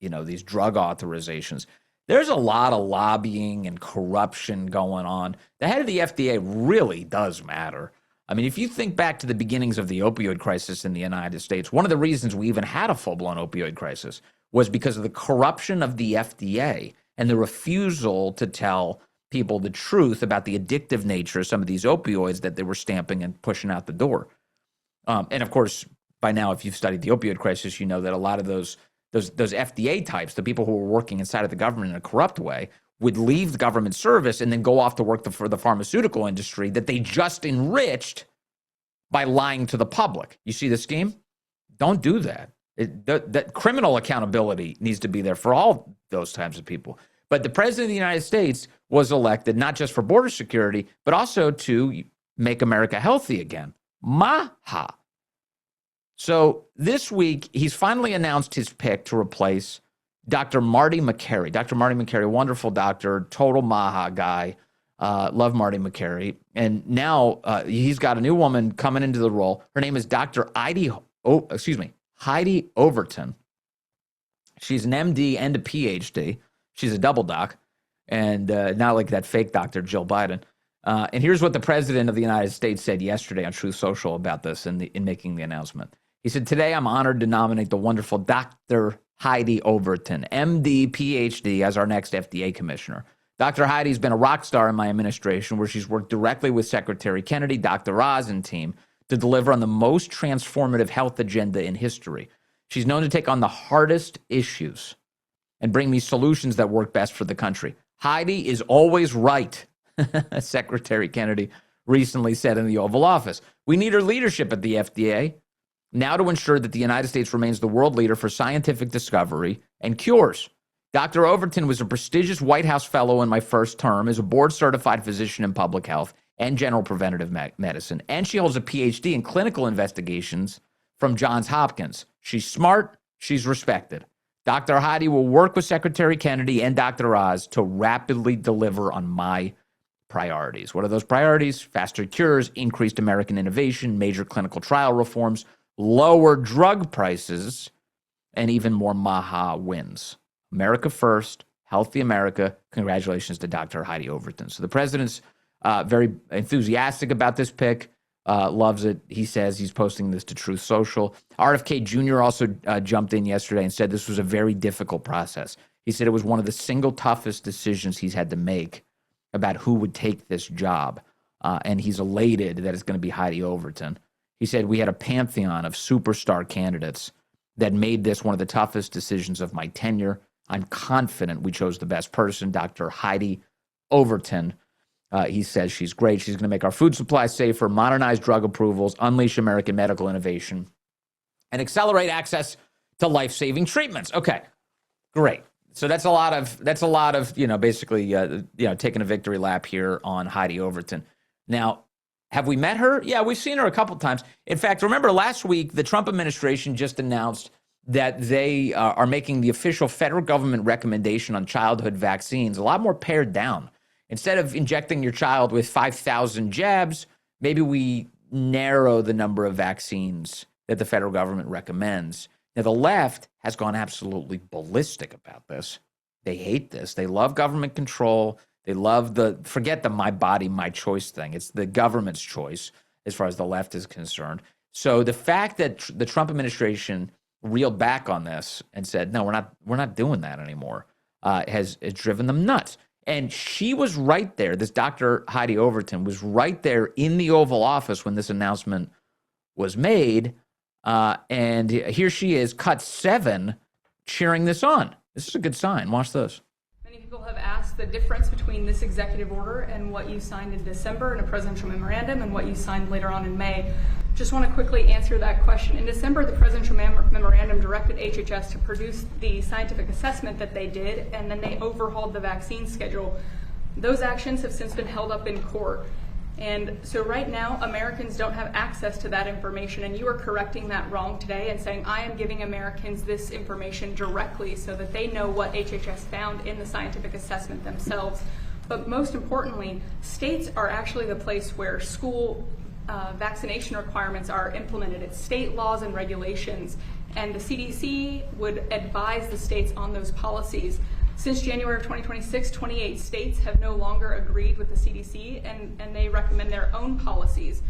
these drug authorizations, there's a lot of lobbying and corruption going on. The head of the FDA really does matter. I mean, if you think back to the beginnings of the opioid crisis in the United States, one of the reasons we even had a full-blown opioid crisis was because of the corruption of the FDA and the refusal to tell people the truth about the addictive nature of some of these opioids that they were stamping and pushing out the door. And of course, by now, if you've studied the opioid crisis, you know that a lot of those FDA types, the people who were working inside of the government in a corrupt way, would leave the government service and then go off to work for the pharmaceutical industry that they just enriched by lying to the public. You see the scheme? Don't do that. That criminal accountability needs to be there for all those types of people. But the president of the United States was elected not just for border security, but also to make America healthy again. Maha. So this week, he's finally announced his pick to replace Dr. Marty Makary. Dr. Marty Makary, wonderful doctor, total Maha guy. Love Marty Makary. And now he's got a new woman coming into the role. Her name is Dr. Heidi Overton. She's an MD and a PhD. She's a double doc, and not like that fake doctor, Jill Biden. And here's what the president of the United States said yesterday on Truth Social about this in making the announcement. He said, "Today I'm honored to nominate the wonderful Dr. Heidi Overton, MD, PhD, as our next FDA commissioner. Dr. Heidi's been a rock star in my administration, where she's worked directly with Secretary Kennedy, Dr. Oz, and team to deliver on the most transformative health agenda in history. She's known to take on the hardest issues and bring me solutions that work best for the country. Heidi is always right," Secretary Kennedy recently said in the Oval Office. "We need her leadership at the FDA now to ensure that the United States remains the world leader for scientific discovery and cures. Dr. Overton was a prestigious White House fellow in my first term as a board-certified physician in public health and general preventative medicine, and she holds a PhD in clinical investigations from Johns Hopkins. She's smart, she's respected. Dr. Heidi will work with Secretary Kennedy and Dr. Oz to rapidly deliver on my priorities." What are those priorities? Faster cures, increased American innovation, major clinical trial reforms, lower drug prices, and even more Maha wins. America first, healthy America. Congratulations to Dr. Heidi Overton. So the president's very enthusiastic about this pick, loves it. He says he's posting this to Truth Social. RFK Jr. also jumped in yesterday and said this was a very difficult process. He said it was one of the single toughest decisions he's had to make about who would take this job. And he's elated that it's going to be Heidi Overton. He said, "We had a pantheon of superstar candidates that made this one of the toughest decisions of my tenure. I'm confident we chose the best person, Dr. Heidi Overton." He says she's great. She's going to make our food supply safer, modernize drug approvals, unleash American medical innovation, and accelerate access to life-saving treatments. Okay, great. So that's a lot of basically taking a victory lap here on Heidi Overton. Now, have we met her? Yeah, we've seen her a couple times. In fact, remember last week, the Trump administration just announced that they are making the official federal government recommendation on childhood vaccines a lot more pared down. Instead of injecting your child with 5,000 jabs, maybe we narrow the number of vaccines that the federal government recommends. Now, the left has gone absolutely ballistic about this. They hate this. They love government control. They love forget the my body, my choice thing. It's the government's choice as far as the left is concerned. So the fact that the Trump administration reeled back on this and said, no, we're not doing that anymore, has driven them nuts. And she was right there. This Dr. Heidi Overton was right there in the Oval Office when this announcement was made. And here she is, cut 7, cheering this on. This is a good sign. Watch this. Many people have asked the difference between this executive order and what you signed in December in a presidential memorandum and what you signed later on in May. Just want to quickly answer that question. In December, the presidential memorandum directed HHS to produce the scientific assessment that they did, and then they overhauled the vaccine schedule. Those actions have since been held up in court. And so right now, Americans don't have access to that information, and you are correcting that wrong today and saying, I am giving Americans this information directly so that they know what HHS found in the scientific assessment themselves. But most importantly, states are actually the place where school vaccination requirements are implemented. It's state laws and regulations, and the CDC would advise the states on those policies. Since January of 2026, 28 states have no longer agreed with the CDC, and they recommend their own policies.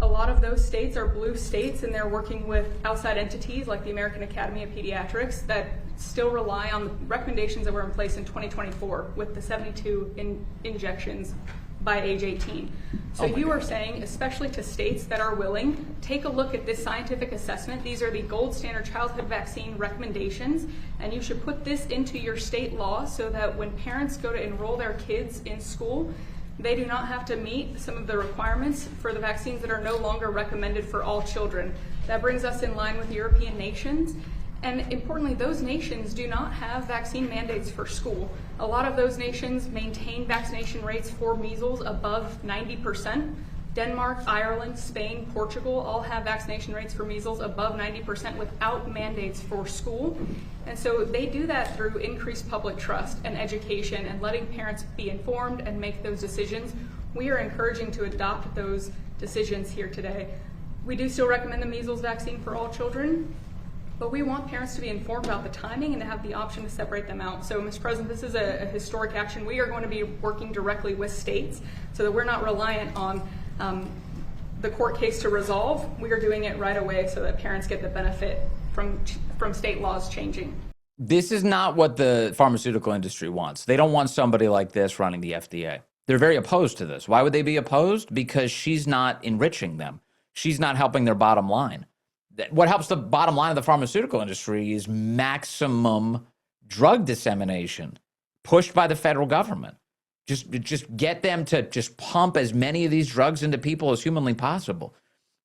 A lot of those states are blue states, and they're working with outside entities like the American Academy of Pediatrics that still rely on the recommendations that were in place in 2024 with the 72 injections by age 18. So you are saying, especially to states that are willing, take a look at this scientific assessment. These are the gold standard childhood vaccine recommendations, and you should put this into your state law so that when parents go to enroll their kids in school, they do not have to meet some of the requirements for the vaccines that are no longer recommended for all children. That brings us in line with European nations. And importantly, those nations do not have vaccine mandates for school. A lot of those nations maintain vaccination rates for measles above 90%. Denmark, Ireland, Spain, Portugal all have vaccination rates for measles above 90% without mandates for school. And so they do that through increased public trust and education and letting parents be informed and make those decisions. We are encouraging to adopt those decisions here today. We do still recommend the measles vaccine for all children, but we want parents to be informed about the timing and to have the option to separate them out. So, Mr. President, this is a historic action. We are going to be working directly with states so that we're not reliant on the court case to resolve. We are doing it right away so that parents get the benefit from state laws changing. This is not what the pharmaceutical industry wants. They don't want somebody like this running the FDA. They're very opposed to this. Why would they be opposed? Because she's not enriching them. She's not helping their bottom line. What helps the bottom line of the pharmaceutical industry is maximum drug dissemination pushed by the federal government. Just get them to just pump as many of these drugs into people as humanly possible.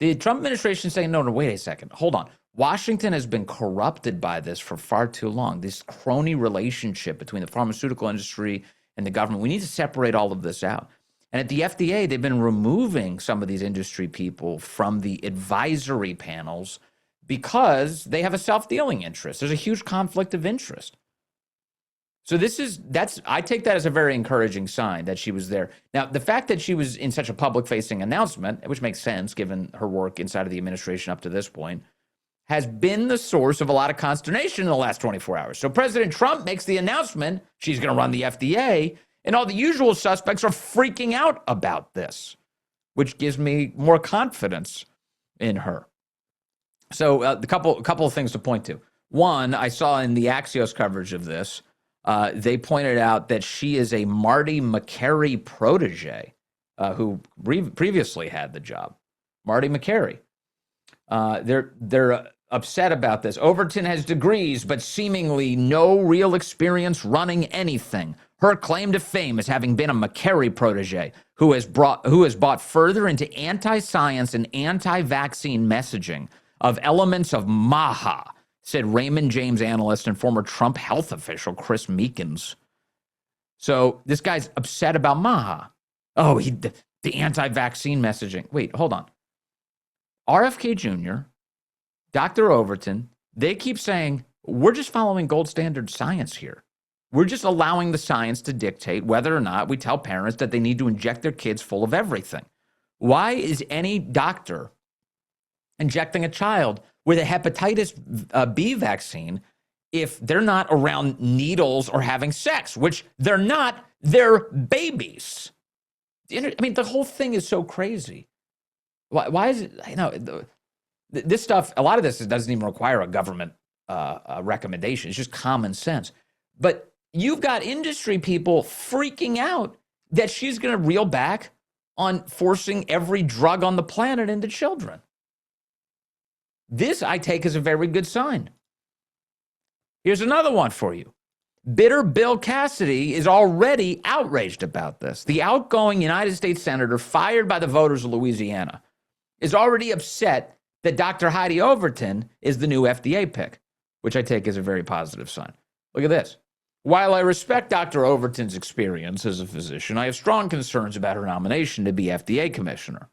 The Trump administration is saying, no, wait a second. Hold on. Washington has been corrupted by this for far too long. This crony relationship between the pharmaceutical industry and the government. We need to separate all of this out. And at the FDA, they've been removing some of these industry people from the advisory panels because they have a self-dealing interest. There's a huge conflict of interest. So I take that as a very encouraging sign that she was there. Now, the fact that she was in such a public-facing announcement, which makes sense given her work inside of the administration up to this point, has been the source of a lot of consternation in the last 24 hours. So President Trump makes the announcement she's going to run the FDA, and all the usual suspects are freaking out about this, which gives me more confidence in her. So a couple of things to point to. One, I saw in the Axios coverage of this, they pointed out that she is a Marty McCary protege who previously had the job. Marty McCary. They're upset about this. Overton has degrees, but seemingly no real experience running anything. Her claim to fame is having been a McCary protege who has bought further into anti-science and anti-vaccine messaging of elements of MAHA, said Raymond James analyst and former Trump health official Chris Meekins. So this guy's upset about MAHA. Oh, the anti-vaccine messaging. Wait, hold on. RFK Jr., Dr. Overton, they keep saying, we're just following gold standard science here. We're just allowing the science to dictate whether or not we tell parents that they need to inject their kids full of everything. Why is any doctor injecting a child with a hepatitis B vaccine if they're not around needles or having sex, which they're not, they're babies. I mean, the whole thing is so crazy. Why is it, this stuff, a lot of this doesn't even require a government recommendation. It's just common sense. But you've got industry people freaking out that she's going to reel back on forcing every drug on the planet into children. This, I take as a very good sign. Here's another one for you. Bitter Bill Cassidy is already outraged about this. The outgoing United States Senator fired by the voters of Louisiana is already upset that Dr. Heidi Overton is the new FDA pick, which I take as a very positive sign. Look at this. While I respect Dr. Overton's experience as a physician, I have strong concerns about her nomination to be FDA commissioner.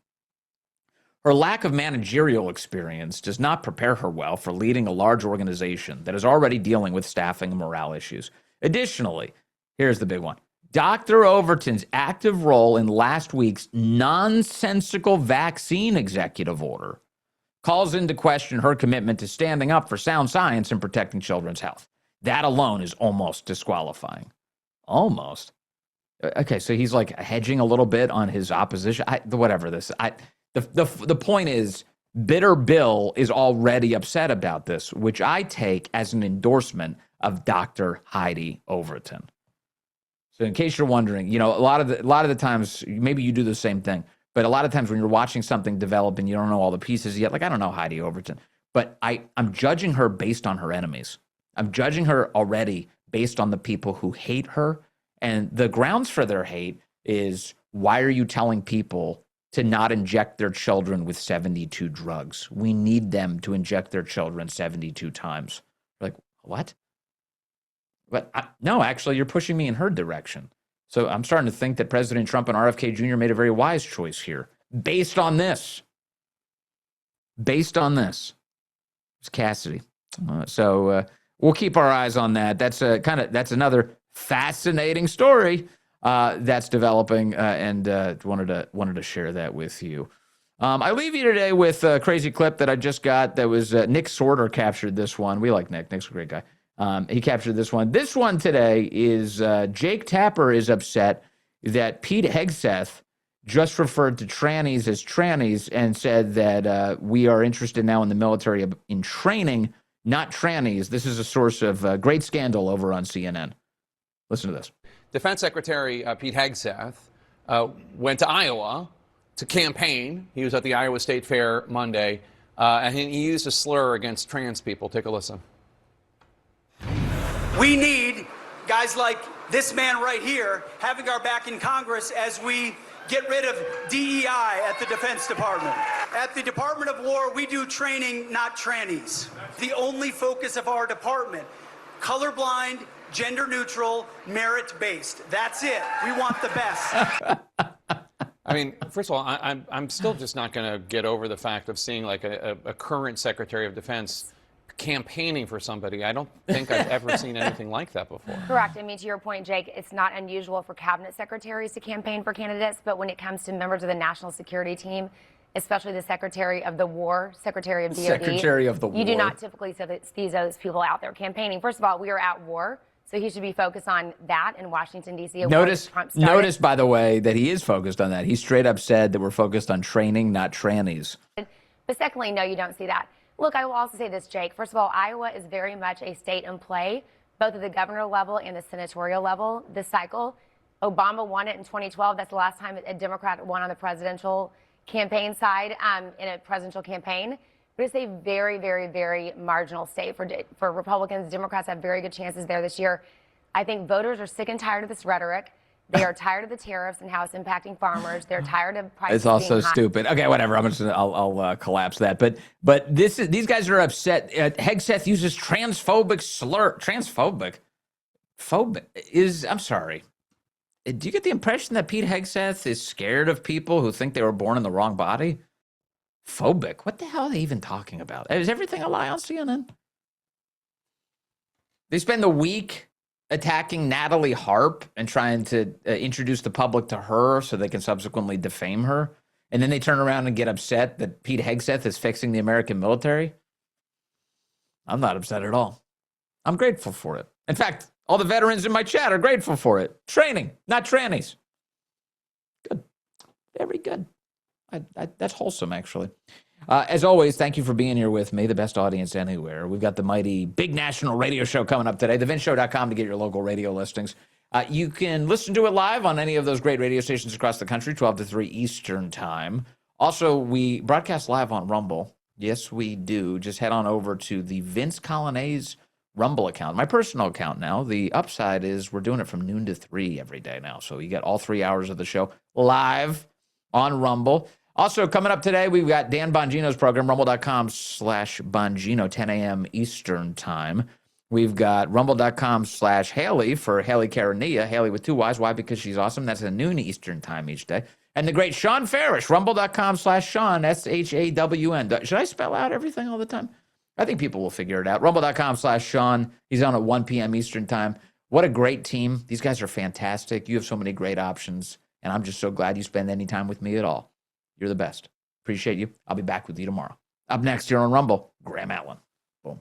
Her lack of managerial experience does not prepare her well for leading a large organization that is already dealing with staffing and morale issues. Additionally, here's the big one. Dr. Overton's active role in last week's nonsensical vaccine executive order calls into question her commitment to standing up for sound science and protecting children's health. That alone is almost disqualifying. Almost. Okay, so he's like hedging a little bit on his opposition. The point is, Bitter Bill is already upset about this, which I take as an endorsement of Dr. Heidi Overton. So in case you're wondering, a lot of the times, maybe you do the same thing, but a lot of times when you're watching something develop and you don't know all the pieces yet, like I don't know Heidi Overton, but I'm judging her based on her enemies. I'm judging her already based on the people who hate her. And the grounds for their hate is, why are you telling people to not inject their children with 72 drugs? We need them to inject their children 72 times. Like, what? But no, actually, you're pushing me in her direction. So I'm starting to think that President Trump and RFK Jr. made a very wise choice here, based on this. Based on this. It's Cassidy. We'll keep our eyes on that. That's another fascinating story that's developing, and wanted to share that with you. I leave you today with a crazy clip that I just got. That was Nick Sorter captured this one. We like Nick. Nick's a great guy. He captured this one. This one today is Jake Tapper is upset that Pete Hegseth just referred to trannies as trannies and said that we are interested now in the military in training, not trannies. This is a source of great scandal over on CNN. Listen to this. Defense Secretary Pete Hegseth went to Iowa to campaign. He was at the Iowa State Fair Monday, and he used a slur against trans people. Take a listen. We need guys like this man right here having our back in Congress as we get rid of DEI at the Defense Department. At the Department of War, we do training, not trannies. The only focus of our department, colorblind, gender neutral, merit-based. That's it. We want the best. I mean, first of all, I'm still just not going to get over the fact of seeing like a current Secretary of Defense campaigning for somebody. I don't think I've ever seen anything like that before. Correct. I mean, to your point, Jake, it's not unusual for cabinet secretaries to campaign for candidates, but when it comes to members of the national security team, especially the Secretary of the War, Secretary of DOD, Secretary of the War, you do not typically see those people out there campaigning. First of all, we are at war, so he should be focused on that in Washington, D.C. Notice, by the way, that he is focused on that. He straight up said that we're focused on training, not trannies. But secondly, no, you don't see that. Look, I will also say this, Jake. First of all, Iowa is very much a state in play, both at the governor level and the senatorial level this cycle. Obama won it in 2012. That's the last time a Democrat won on the presidential campaign side in a presidential campaign. But it's a very, very, very marginal state for Republicans. Democrats have very good chances there this year. I think voters are sick and tired of this rhetoric. They are tired of the tariffs and how it's impacting farmers. They're tired of prices. It's also stupid. Okay, whatever. I'll collapse that. But these guys are upset. Hegseth uses transphobic slur. Transphobic? I'm sorry. Do you get the impression that Pete Hegseth is scared of people who think they were born in the wrong body? Phobic? What the hell are they even talking about? Is everything a lie on CNN? They spend the week attacking Natalie Harp and trying to introduce the public to her so they can subsequently defame her. And then they turn around and get upset that Pete Hegseth is fixing the American military. I'm not upset at all. I'm grateful for it. In fact, all the veterans in my chat are grateful for it. Training, not trannies. Good. Very good. That's wholesome, actually. As always, thank you for being here with me, the best audience anywhere. We've got the mighty big national radio show coming up today, thevintshow.com to get your local radio listings. You can listen to it live on any of those great radio stations across the country, 12 to 3 Eastern time. Also, we broadcast live on Rumble. Yes, we do. Just head on over to the Vince Colonnese Rumble account, my personal account now. The upside is we're doing it from noon to 3 every day now. So you get all 3 hours of the show live on Rumble. Also, coming up today, we've got Dan Bongino's program, rumble.com/Bongino, 10 a.m. Eastern time. We've got rumble.com/Haley for Haley Karania, Haley with 2 Y's. Why? Because she's awesome. That's at noon Eastern time each day. And the great Sean Farish, rumble.com/Sean, SHAWN. Should I spell out everything all the time? I think people will figure it out. Rumble.com/Sean. He's on at 1 p.m. Eastern time. What a great team. These guys are fantastic. You have so many great options, and I'm just so glad you spend any time with me at all. You're the best. Appreciate you. I'll be back with you tomorrow. Up next here on Rumble, Graham Allen. Boom.